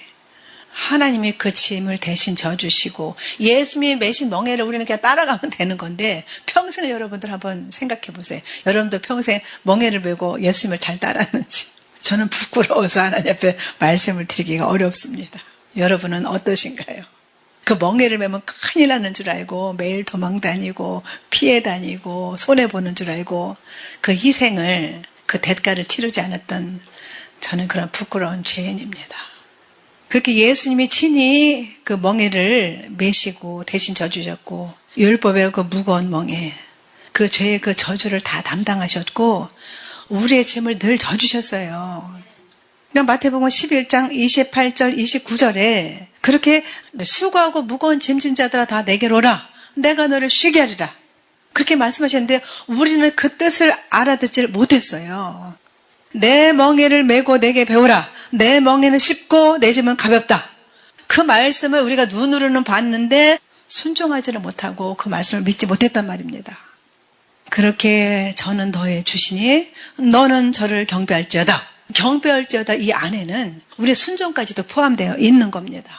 S1: 하나님이 그 짐을 대신 져주시고 예수님이 매신 멍에를 우리는 그냥 따라가면 되는 건데 평생 여러분들 한번 생각해 보세요. 여러분들 평생 멍에를 메고 예수님을 잘 따랐는지. 저는 부끄러워서 하나님 앞에 말씀을 드리기가 어렵습니다. 여러분은 어떠신가요? 그 멍에를 메면 큰일 나는 줄 알고 매일 도망 다니고 피해 다니고 손해보는 줄 알고 그 희생을 그 대가를 치르지 않았던 저는 그런 부끄러운 죄인입니다. 그렇게 예수님이 친히 그 멍에를 메시고 대신 져주셨고 율법의 그 무거운 멍에 그 죄의 그 저주를 다 담당하셨고 우리의 짐을 늘 져주셨어요. 그러니까 마태복음 11장 28절 29절에 그렇게 수고하고 무거운 짐진 자들아 다 내게로 오라. 내가 너를 쉬게 하리라. 그렇게 말씀하셨는데 우리는 그 뜻을 알아듣질 못했어요. 내 멍에를 메고 내게 배우라. 내 멍에는 쉽고 내 짐은 가볍다. 그 말씀을 우리가 눈으로는 봤는데 순종하지를 못하고 그 말씀을 믿지 못했단 말입니다. 그렇게 저는 너의 주시니 너는 저를 경배할지어다. 경배할지어다 이 안에는 우리의 순종까지도 포함되어 있는 겁니다.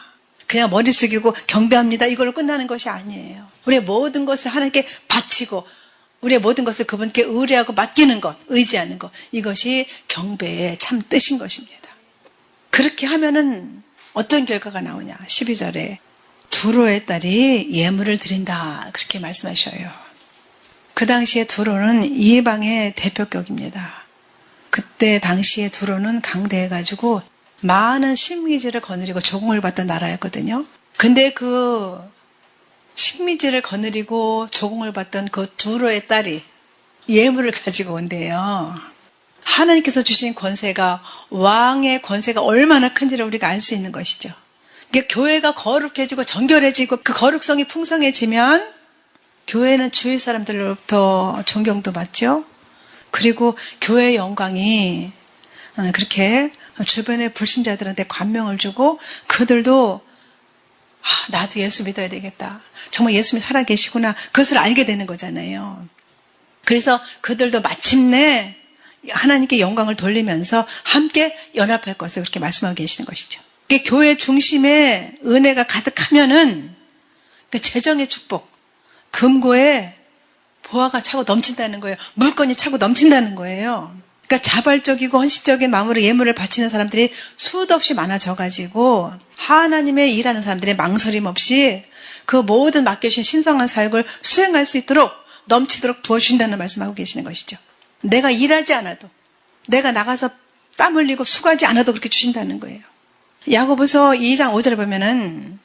S1: 그냥 머리 숙이고 경배합니다 이걸로 끝나는 것이 아니에요. 우리의 모든 것을 하나님께 바치고 우리의 모든 것을 그분께 의뢰하고 맡기는 것, 의지하는 것, 이것이 경배의 참 뜻인 것입니다. 그렇게 하면은 어떤 결과가 나오냐. 12절에 두로의 딸이 예물을 드린다 그렇게 말씀하셔요. 그 당시에 두로는 이방의 대표격입니다. 그때 당시에 두로는 강대해가지고 많은 식미지를 거느리고 조공을 받던 나라였거든요. 근데 그 식미지를 거느리고 조공을 받던 그 두로의 딸이 예물을 가지고 온대요. 하나님께서 주신 권세가 왕의 권세가 얼마나 큰지를 우리가 알 수 있는 것이죠. 이게 교회가 거룩해지고 정결해지고 그 거룩성이 풍성해지면 교회는 주위 사람들로부터 존경도 받죠. 그리고 교회의 영광이 그렇게 주변의 불신자들한테 감명을 주고 그들도 나도 예수 믿어야 되겠다. 정말 예수님이 살아계시구나. 그것을 알게 되는 거잖아요. 그래서 그들도 마침내 하나님께 영광을 돌리면서 함께 연합할 것을 그렇게 말씀하고 계시는 것이죠. 이게 교회 중심에 은혜가 가득하면은 그 재정의 축복, 금고에 보화가 차고 넘친다는 거예요. 물건이 차고 넘친다는 거예요. 그러니까 자발적이고 헌신적인 마음으로 예물을 바치는 사람들이 수도 없이 많아져가지고 하나님의 일하는 사람들이 망설임 없이 그 모든 맡겨주신 신성한 사역을 수행할 수 있도록 넘치도록 부어주신다는 말씀하고 계시는 것이죠. 내가 일하지 않아도 내가 나가서 땀 흘리고 수고하지 않아도 그렇게 주신다는 거예요. 야고보서 2장 5절에 보면은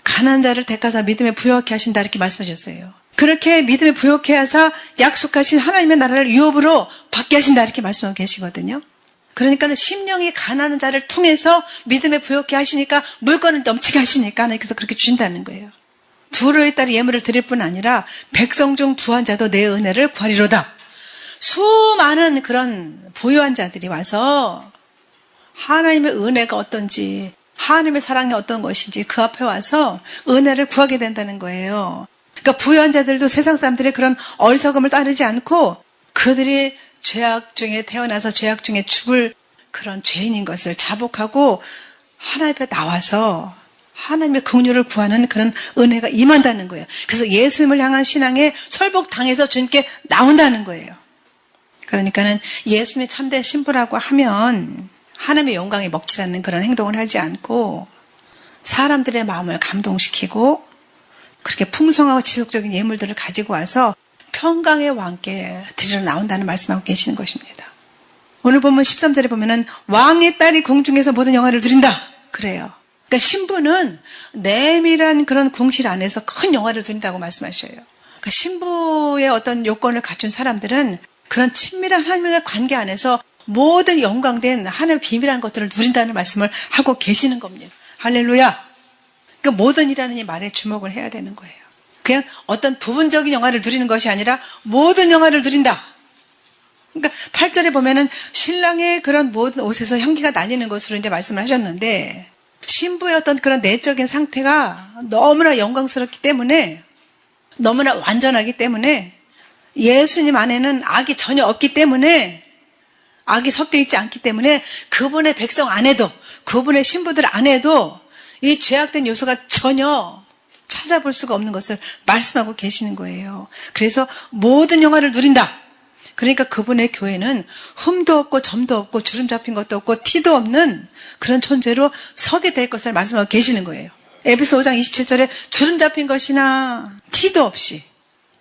S1: 가난한 자를 택하사 믿음에 부요하게 하신다 이렇게 말씀하셨어요. 그렇게 믿음에 부요하게 하사 약속하신 하나님의 나라를 유업으로 받게 하신다 이렇게 말씀하고 계시거든요. 그러니까 심령이 가난한 자를 통해서 믿음에 부요하게 하시니까 물건을 넘치게 하시니까 하나님께서 그렇게 주신다는 거예요. 두루에 따라 예물을 드릴 뿐 아니라 백성 중 부한 자도 내 은혜를 구하리로다. 수많은 그런 부유한 자들이 와서 하나님의 은혜가 어떤지, 하나님의 사랑이 어떤 것인지 그 앞에 와서 은혜를 구하게 된다는 거예요. 그러니까 부유한 자들도 세상 사람들의 그런 어리석음을 따르지 않고 그들이 죄악 중에 태어나서 죄악 중에 죽을 그런 죄인인 것을 자복하고 하나님 앞에 나와서 하나님의 긍휼을 구하는 그런 은혜가 임한다는 거예요. 그래서 예수님을 향한 신앙에 설복당해서 주님께 나온다는 거예요. 그러니까는 예수님의 참된 신부라고 하면 하나님의 영광에 먹칠하는 그런 행동을 하지 않고 사람들의 마음을 감동시키고 그렇게 풍성하고 지속적인 예물들을 가지고 와서 평강의 왕께 드리러 나온다는 말씀하고 계시는 것입니다. 오늘 보면 13절에 보면은 왕의 딸이 궁중에서 모든 영화를 누린다. 그래요. 그러니까 신부는 내밀한 그런 궁실 안에서 큰 영화를 누린다고 말씀하셔요. 그러니까 신부의 어떤 요건을 갖춘 사람들은 그런 친밀한 하나님과의 관계 안에서 모든 영광된 하나님의 비밀한 것들을 누린다는 말씀을 하고 계시는 겁니다. 할렐루야. 그러니까 모든이라는 이 말에 주목을 해야 되는 거예요. 그냥 어떤 부분적인 영화를 누리는 것이 아니라 모든 영화를 누린다. 그러니까 8절에 보면은 신랑의 그런 모든 옷에서 향기가 나뉘는 것으로 이제 말씀을 하셨는데 신부의 어떤 그런 내적인 상태가 너무나 영광스럽기 때문에 너무나 완전하기 때문에 예수님 안에는 악이 전혀 없기 때문에 악이 섞여 있지 않기 때문에 그분의 백성 안에도 그분의 신부들 안에도 이 죄악된 요소가 전혀 찾아볼 수가 없는 것을 말씀하고 계시는 거예요. 그래서 모든 영화를 누린다. 그러니까 그분의 교회는 흠도 없고 점도 없고 주름 잡힌 것도 없고 티도 없는 그런 존재로 서게 될 것을 말씀하고 계시는 거예요. 에베소 5장 27절에 주름 잡힌 것이나 티도 없이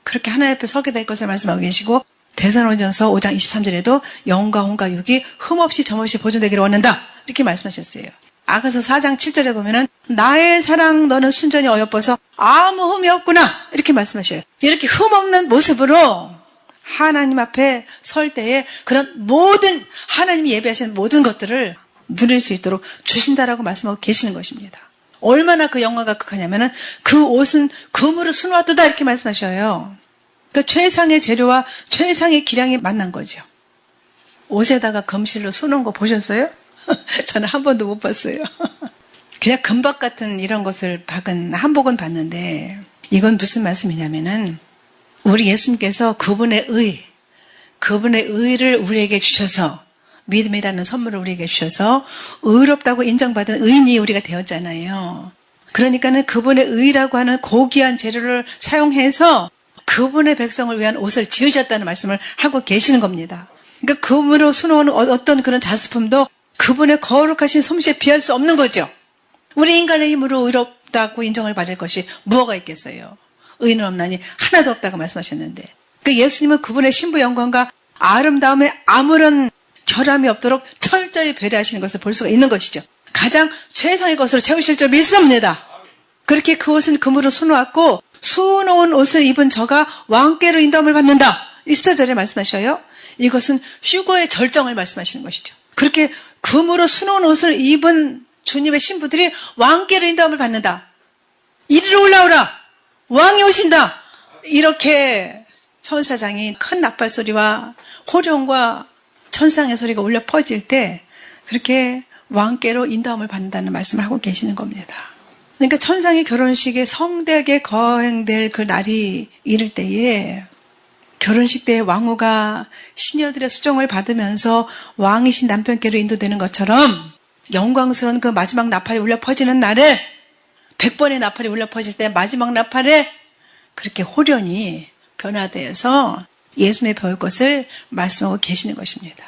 S1: 그렇게 하나님 앞에 서게 될 것을 말씀하고 계시고 데살로니가서 5장 23절에도 영과 혼과 육이 흠없이 점없이 보존되기를 원한다. 이렇게 말씀하셨어요. 아가서 4장 7절에 보면은 나의 사랑 너는 순전히 어여뻐서 아무 흠이 없구나. 이렇게 말씀하셔요. 이렇게 흠없는 모습으로 하나님 앞에 설 때에 그런 모든 하나님이 예배하시는 모든 것들을 누릴 수 있도록 주신다라고 말씀하고 계시는 것입니다. 얼마나 그 영광가 극하냐면은 그 옷은 금으로 수놓았도다 이렇게 말씀하셔요. 그러니까 최상의 재료와 최상의 기량이 만난 거죠. 옷에다가 금실로 수놓은 거 보셨어요? 저는 한 번도 못 봤어요. 그냥 금박 같은 이런 것을 박은 한복은 봤는데 이건 무슨 말씀이냐면은 우리 예수님께서 그분의 의를 우리에게 주셔서 믿음이라는 선물을 우리에게 주셔서 의롭다고 인정받은 의인이 우리가 되었잖아요. 그러니까는 그분의 의라고 하는 고귀한 재료를 사용해서 그분의 백성을 위한 옷을 지으셨다는 말씀을 하고 계시는 겁니다. 그러니까 금으로 수놓은 어떤 그런 자수품도 그분의 거룩하신 솜씨에 비할 수 없는 거죠. 우리 인간의 힘으로 의롭다고 인정을 받을 것이 무엇가 있겠어요. 의는 없나니 하나도 없다고 말씀하셨는데 그러니까 예수님은 그분의 신부 영광과 아름다움에 아무런 결함이 없도록 철저히 배려하시는 것을 볼 수가 있는 것이죠. 가장 최상의 것으로 채우실 줄 믿습니다. 그렇게 그 옷은 금으로 수놓았고 수놓은 옷을 입은 저가 왕께로 인도함을 받는다. 14절에 말씀하셔요. 이것은 휴거의 절정을 말씀하시는 것이죠. 그렇게 금으로 수놓은 옷을 입은 주님의 신부들이 왕께로 인도함을 받는다. 이리로 올라오라. 왕이 오신다. 이렇게 천사장이 큰 나팔 소리와 호령과 천상의 소리가 울려 퍼질 때 그렇게 왕께로 인도함을 받는다는 말씀을 하고 계시는 겁니다. 그러니까 천상의 결혼식에 성대하게 거행될 그 날이 이를 때에 결혼식 때 왕후가 시녀들의 수종을 받으면서 왕이신 남편께로 인도되는 것처럼 영광스러운 그 마지막 나팔이 울려 퍼지는 날에 100번의 나팔이 울려 퍼질 때 마지막 나팔에 그렇게 호련히 변화되어서 예수님의 배울 것을 말씀하고 계시는 것입니다.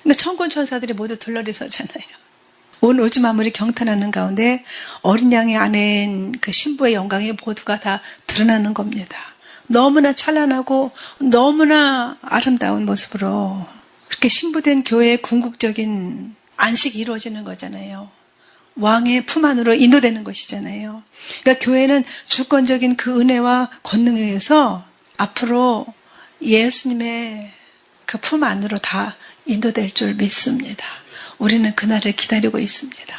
S1: 그러니까 천군 천사들이 모두 들러리 서잖아요. 온 우주 만물이 경탄하는 가운데 어린 양의 아내인 그 신부의 영광이 모두가 다 드러나는 겁니다. 너무나 찬란하고 너무나 아름다운 모습으로 그렇게 그렇게 신부된 교회의 궁극적인 안식이 이루어지는 거잖아요. 왕의 품 안으로 인도되는 것이잖아요. 그러니까 교회는 주권적인 그 은혜와 권능에 의해서 앞으로 예수님의 그 품 안으로 다 인도될 줄 믿습니다. 우리는 그날을 기다리고 있습니다.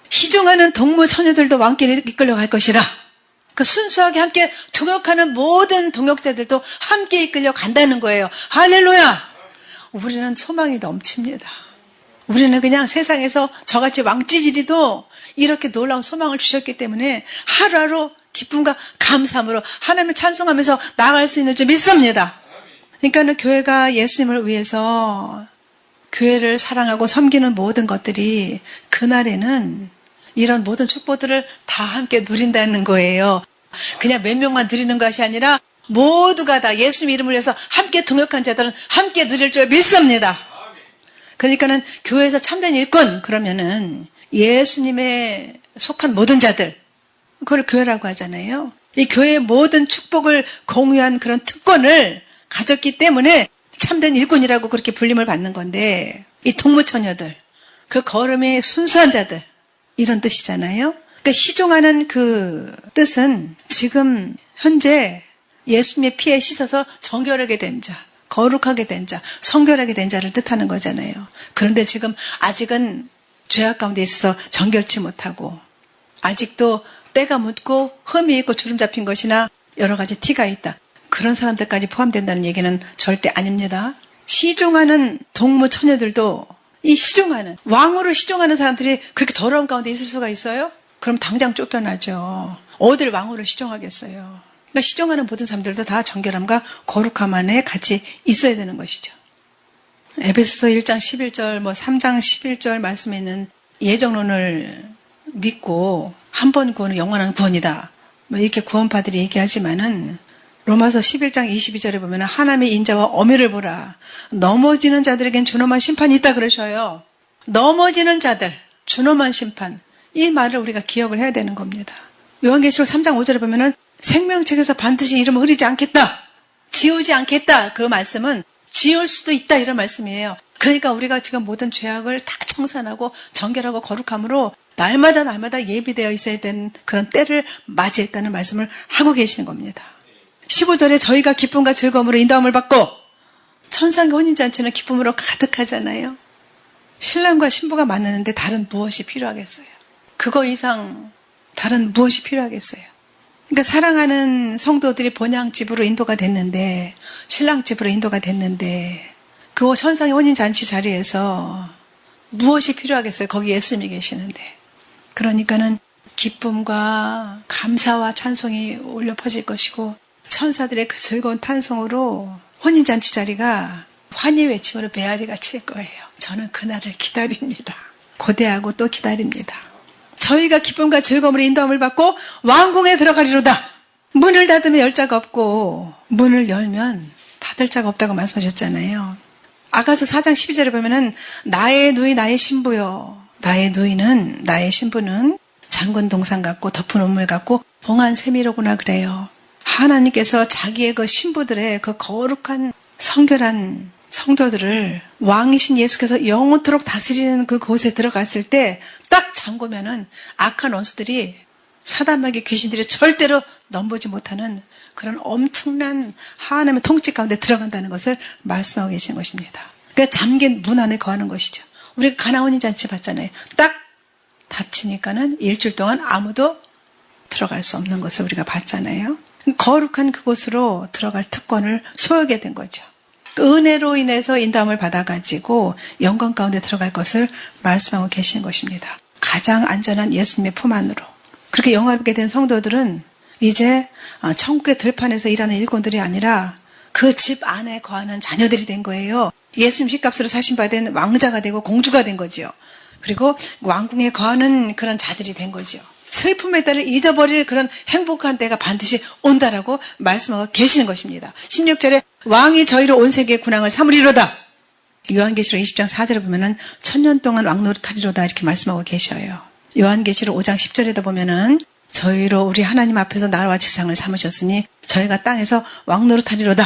S1: 희종하는 동무 처녀들도 왕께 이끌려갈 것이라. 그 순수하게 함께 동역하는 모든 동역자들도 함께 이끌려 간다는 거예요. 할렐루야! 우리는 소망이 넘칩니다. 우리는 그냥 세상에서 저같이 왕찌질이도 이렇게 놀라운 소망을 주셨기 때문에 하루하루 기쁨과 감사함으로 하나님을 찬송하면서 나아갈 수 있는 줄 믿습니다. 그러니까 교회가 예수님을 위해서 교회를 사랑하고 섬기는 모든 것들이 그날에는 이런 모든 축복들을 다 함께 누린다는 거예요. 그냥 몇 명만 누리는 것이 아니라 모두가 다 예수님 이름을 위해서 함께 동역한 자들은 함께 누릴 줄 믿습니다. 그러니까는 교회에서 참된 일꾼 그러면은 예수님에 속한 모든 자들 그걸 교회라고 하잖아요. 이 교회의 모든 축복을 공유한 그런 특권을 가졌기 때문에 참된 일꾼이라고 그렇게 불림을 받는 건데 이 동무처녀들 그 걸음의 순수한 자들 이런 뜻이잖아요. 그러니까 희종하는 그 뜻은 지금 현재 예수님의 피에 씻어서 정결하게 된 자, 거룩하게 된 자, 성결하게 된 자를 뜻하는 거잖아요. 그런데 지금 아직은 죄악 가운데 있어서 정결치 못하고 아직도 때가 묻고 흠이 있고 주름 잡힌 것이나 여러 가지 티가 있다. 그런 사람들까지 포함된다는 얘기는 절대 아닙니다. 시종하는 동무 처녀들도 이 시종하는 왕으로 시종하는 사람들이 그렇게 더러운 가운데 있을 수가 있어요? 그럼 당장 쫓겨나죠. 어딜 왕으로 시종하겠어요. 그러니까 시종하는 모든 사람들도 다 정결함과 거룩함 안에 같이 있어야 되는 것이죠. 에베소서 1장 11절, 3장 11절 말씀에 있는 예정론을 믿고 한 번 구원은 영원한 구원이다. 이렇게 구원파들이 얘기하지만은 로마서 11장 22절에 보면 하나님의 인자와 엄유를 보라. 넘어지는 자들에겐 준엄한 심판이 있다 그러셔요. 넘어지는 자들, 준엄한 심판. 이 말을 우리가 기억을 해야 되는 겁니다. 요한계시록 3장 5절에 보면 생명책에서 반드시 이름을 흐리지 않겠다. 지우지 않겠다. 그 말씀은 지울 수도 있다 이런 말씀이에요. 그러니까 우리가 지금 모든 죄악을 다 청산하고 정결하고 거룩함으로 날마다 예비되어 있어야 되는 그런 때를 맞이했다는 말씀을 하고 계시는 겁니다. 15절에 저희가 기쁨과 즐거움으로 인도함을 받고 천상의 혼인잔치는 기쁨으로 가득하잖아요. 신랑과 신부가 만나는데 다른 무엇이 필요하겠어요? 그거 이상 다른 무엇이 필요하겠어요? 그러니까 사랑하는 성도들이 본향집으로 인도가 됐는데 신랑집으로 인도가 됐는데 그 천상의 혼인잔치 자리에서 무엇이 필요하겠어요? 거기 예수님이 계시는데. 그러니까는 기쁨과 감사와 찬송이 울려 퍼질 것이고 천사들의 그 즐거운 탄송으로 혼인잔치 자리가 환희 외침으로 메아리가 칠 거예요. 저는 그날을 기다립니다. 고대하고 또 기다립니다. 저희가 기쁨과 즐거움으로 인도함을 받고 왕궁에 들어가리로다. 문을 닫으면 열 자가 없고 문을 열면 닫을 자가 없다고 말씀하셨잖아요. 아가서 4장 12절에 보면은 나의 누이 나의 신부요. 나의 누이는 나의 신부는 잠근 동산 같고 덮은 우물 같고 봉한 세미로구나 그래요. 하나님께서 자기의 그 신부들의 그 거룩한 성결한 성도들을 왕이신 예수께서 영원토록 다스리는 그 곳에 들어갔을 때 딱 잠그면은 악한 원수들이 사단마귀 귀신들이 절대로 넘보지 못하는 그런 엄청난 하나님의 통치 가운데 들어간다는 것을 말씀하고 계시는 것입니다. 그러니까 잠긴 문 안에 거하는 것이죠. 우리가 가나온인 잔치 봤잖아요. 딱 닫히니까는 일주일 동안 아무도 들어갈 수 없는 것을 우리가 봤잖아요. 거룩한 그곳으로 들어갈 특권을 소유하게 된 거죠. 그 은혜로 인해서 인도함을 받아가지고 영광 가운데 들어갈 것을 말씀하고 계시는 것입니다. 가장 안전한 예수님의 품 안으로. 그렇게 영화롭게 된 성도들은 이제 천국의 들판에서 일하는 일꾼들이 아니라 그 집 안에 거하는 자녀들이 된 거예요. 예수님 핏값으로 사신받은 왕자가 되고 공주가 된 거죠. 그리고 왕궁에 거하는 그런 자들이 된 거죠. 슬픔의 때를 잊어버릴 그런 행복한 때가 반드시 온다라고 말씀하고 계시는 것입니다. 16절에 왕이 저희로 온 세계의 군왕을 삼으리로다. 요한계시록 20장 4절에 보면은 1000년 동안 왕노릇하리로다 이렇게 말씀하고 계셔요. 요한계시록 5장 10절에도 보면은 저희로 우리 하나님 앞에서 나라와 지상을 삼으셨으니 저희가 땅에서 왕노릇하리로다.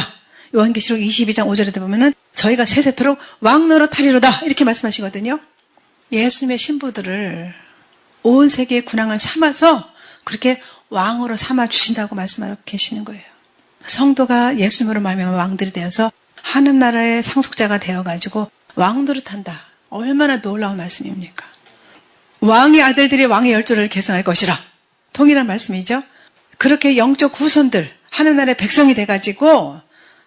S1: 요한계시록 22장 5절에도 보면은 저희가 세세토록 왕노릇하리로다 이렇게 말씀하시거든요. 예수님의 신부들을 온 세계의 군왕을 삼아서 그렇게 왕으로 삼아 주신다고 말씀하고 계시는 거예요. 성도가 예수님으로 말미암아 왕들이 되어서 하늘 나라의 상속자가 되어가지고 왕노릇한다. 얼마나 놀라운 말씀입니까? 왕의 아들들이 왕의 열조를 계승할 것이라. 동일한 말씀이죠. 그렇게 영적 후손들, 하늘나라의 백성이 돼가지고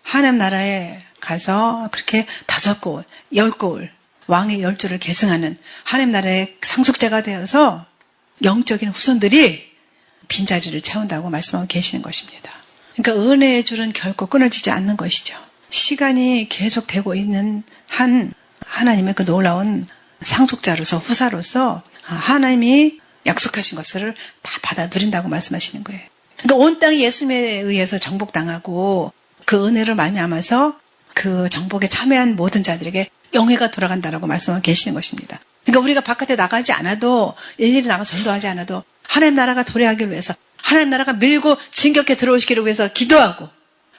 S1: 하늘나라에 가서 그렇게 5고을, 10고을 왕의 열조를 계승하는 하늘나라의 상속자가 되어서 영적인 후손들이 빈자리를 채운다고 말씀하고 계시는 것입니다. 그러니까 은혜의 줄은 결코 끊어지지 않는 것이죠. 시간이 계속되고 있는 한 하나님의 그 놀라운 상속자로서 후사로서 하나님이 약속하신 것을 다 받아 누린다고 말씀하시는 거예요. 그러니까 온 땅이 예수님에 의해서 정복당하고 그 은혜로 말미암아서 그 정복에 참여한 모든 자들에게 영예가 돌아간다라고 말씀하고 계시는 것입니다. 그러니까 우리가 바깥에 나가지 않아도 일일이 나가 전도하지 않아도 하나님 나라가 도래하기를 위해서 하나님 나라가 밀고 진격해 들어오시기를 위해서 기도하고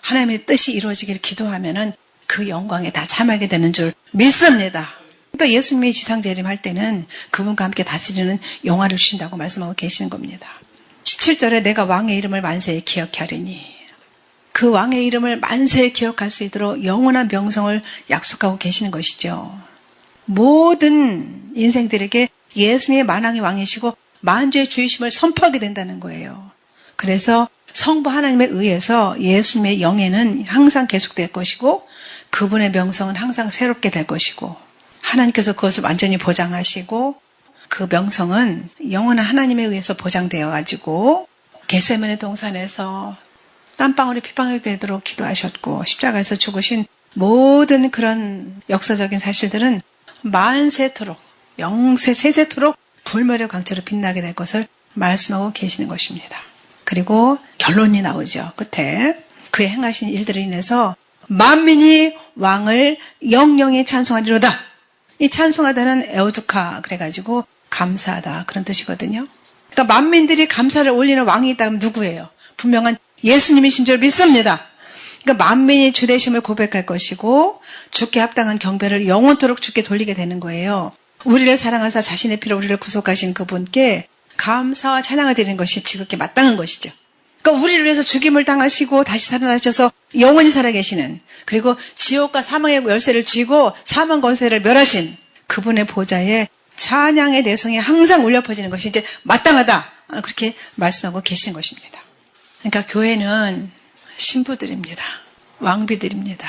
S1: 하나님의 뜻이 이루어지기를 기도하면은 그 영광에 다 참여하게 되는 줄 믿습니다. 그러니까 예수님이 지상재림할 때는 그분과 함께 다스리는 영화를 주신다고 말씀하고 계시는 겁니다. 17절에 내가 왕의 이름을 만세에 기억케 하리니 그 왕의 이름을 만세에 기억할 수 있도록 영원한 명성을 약속하고 계시는 것이죠. 모든 인생들에게 예수님이 만왕의 왕이시고 만주의 주이심을 선포하게 된다는 거예요. 그래서 성부 하나님에 의해서 예수님의 영예는 항상 계속될 것이고 그분의 명성은 항상 새롭게 될 것이고 하나님께서 그것을 완전히 보장하시고 그 명성은 영원한 하나님에 의해서 보장되어 가지고 겟세마네 동산에서 땀방울이 피방울이 되도록 기도하셨고 십자가에서 죽으신 모든 그런 역사적인 사실들은 만세토록 영세 세세토록 불멸의 광채로 빛나게 될 것을 말씀하고 계시는 것입니다. 그리고 결론이 나오죠. 끝에 그의 행하신 일들로 인해서 만민이 왕을 영영히 찬송하리로다. 이 찬송하다는 에오두카 그래가지고 감사하다 그런 뜻이거든요. 그러니까 만민들이 감사를 올리는 왕이 있다면 누구예요? 분명한 예수님이신 줄 믿습니다. 그러니까 만민이 주되심을 고백할 것이고 주께 합당한 경배를 영원토록 주께 돌리게 되는 거예요. 우리를 사랑하사 자신의 피로 우리를 구속하신 그분께 감사와 찬양을 드리는 것이 지극히 마땅한 것이죠. 그러니까 우리를 위해서 죽임을 당하시고 다시 살아나셔서 영원히 살아계시는 그리고 지옥과 사망의 열쇠를 쥐고 사망 권세를 멸하신 그분의 보좌에 찬양의 내성이 항상 울려 퍼지는 것이 이제 마땅하다 그렇게 말씀하고 계시는 것입니다. 그러니까 교회는 신부들입니다. 왕비들입니다.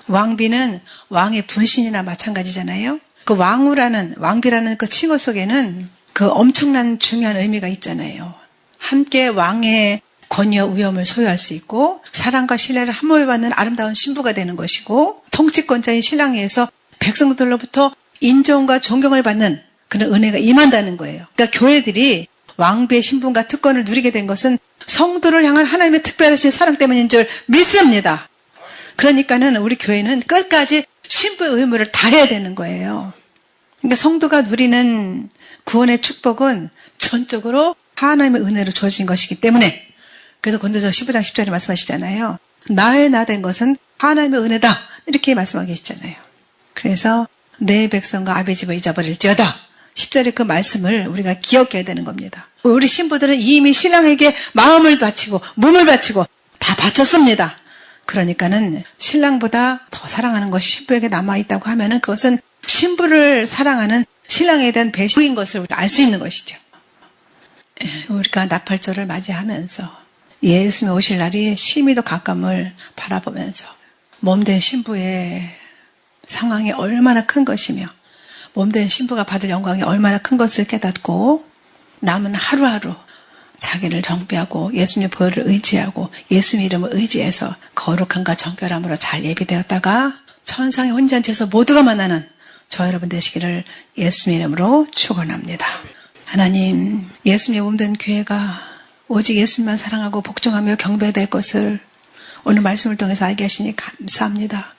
S1: 왕비는 왕의 분신이나 마찬가지잖아요. 그 왕비라는 그 칭호 속에는 그 엄청난 중요한 의미가 있잖아요. 함께 왕의 권위와 위엄을 소유할 수 있고 사랑과 신뢰를 함몰 받는 아름다운 신부가 되는 것이고 통치권자인 신랑에 의해서 백성들로부터 인정과 존경을 받는 그런 은혜가 임한다는 거예요. 그러니까 교회들이 왕비의 신분과 특권을 누리게 된 것은 성도를 향한 하나님의 특별하신 사랑 때문인 줄 믿습니다. 그러니까는 우리 교회는 끝까지 신부의 의무를 다해야 되는 거예요. 그러니까 성도가 누리는 구원의 축복은 전적으로 하나님의 은혜로 주어진 것이기 때문에 그래서 고린도전서 15장 10절에 말씀하시잖아요. 나의 나 된 것은 하나님의 은혜다 이렇게 말씀하고 계시잖아요. 그래서 내 백성과 아비 집을 잊어버릴지어다 10절의 그 말씀을 우리가 기억해야 되는 겁니다. 우리 신부들은 이미 신랑에게 마음을 바치고 몸을 바치고 다 바쳤습니다. 그러니까는 신랑보다 더 사랑하는 것이 신부에게 남아있다고 하면은 그것은 신부를 사랑하는 신랑에 대한 배신인 것을 알 수 있는 것이죠. 우리가 나팔절을 맞이하면서 예수님이 오실 날이 심히도 가까움을 바라보면서 몸된 신부의 상황이 얼마나 큰 것이며 몸된 신부가 받을 영광이 얼마나 큰 것을 깨닫고 남은 하루하루 자기를 정비하고 예수님의 보혈을 의지하고 예수님의 이름을 의지해서 거룩함과 정결함으로 잘 예비되었다가 천상의 혼잔치에서 모두가 만나는 저 여러분 되시기를 예수님의 이름으로 축원합니다. 하나님, 예수님의 몸된 교회가 오직 예수님만 사랑하고 복종하며 경배될 것을 오늘 말씀을 통해서 알게 하시니 감사합니다.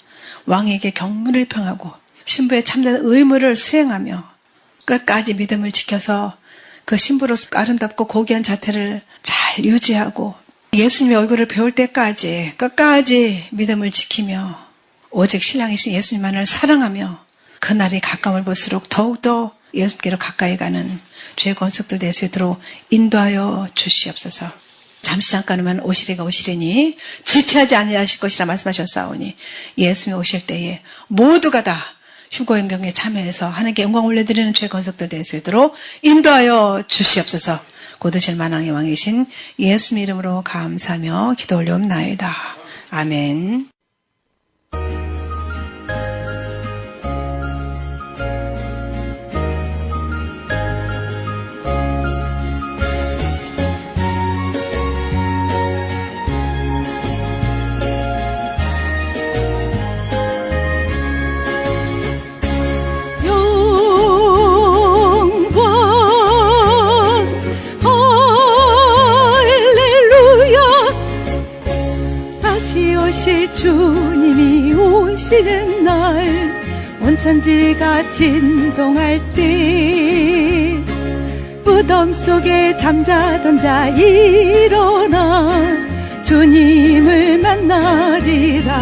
S1: 왕에게 경륜을 평하고 신부의 참된 의무를 수행하며 끝까지 믿음을 지켜서 그 신부로서 아름답고 고귀한 자태를 잘 유지하고 예수님의 얼굴을 배울 때까지 끝까지 믿음을 지키며 오직 신랑이신 예수님만을 사랑하며 그날이 가까움을 볼수록 더욱더 예수님께로 가까이 가는 죄의 권속들 될 수 있도록 인도하여 주시옵소서. 잠시 잠깐만 오시리가 오시리니 지체하지 아니하실 것이라 말씀하셨사오니 예수님이 오실 때에 모두가 다 휴거 영경에 참여해서 하나님께 영광 올려드리는 죄의 권속들 될 수 있도록 인도하여 주시옵소서. 고드실 만왕의 왕이신 예수님 이름으로 감사하며 기도 올려옵나이다. 아멘.
S2: 주님이 오시는 날 온 천지가 진동할 때 무덤 속에 잠자던 자 일어나 주님을 만나리라.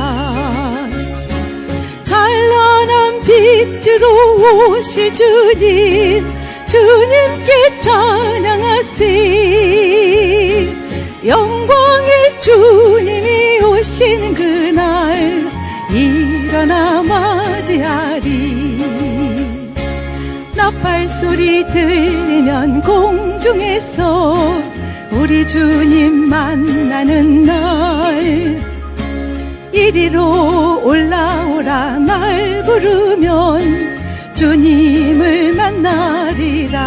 S2: 찬란한 빛으로 오실 주님, 주님께 찬양하세. 영광의 주님이 오시는 그날 일어나 맞이하리. 나팔 소리 들리면 공중에서 우리 주님 만나는 날 이리로 올라오라 날 부르면 주님을 만나리라.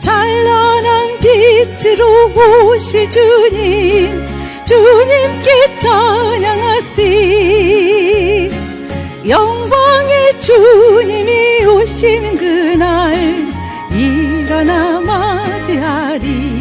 S2: 찬란한 빛으로 오실 주님, 주님께 찬양하세. 영광의 주님이 오시는 그날 일어나 맞이하리.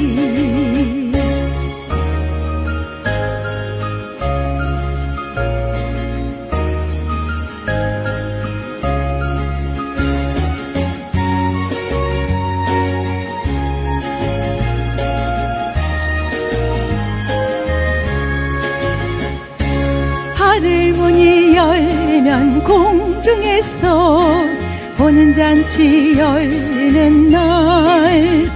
S2: 하늘 문이 열리면 공중에서 보는 잔치 열리는 날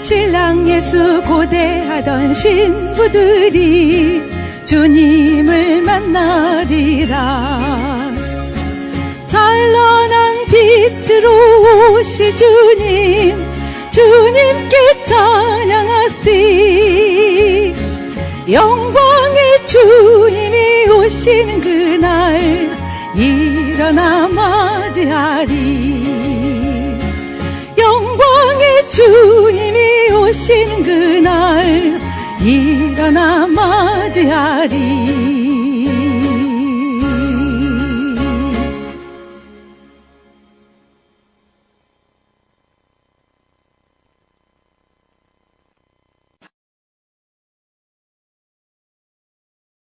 S2: 신랑 예수 고대하던 신부들이 주님을 만나리라. 찬란한 빛으로 오실 주님, 주님께 찬양하세. 영광의 주님이 오시는 그날 일어나 맞이하리. 영광의 주님이 오시는 그날 일어나 맞이하리.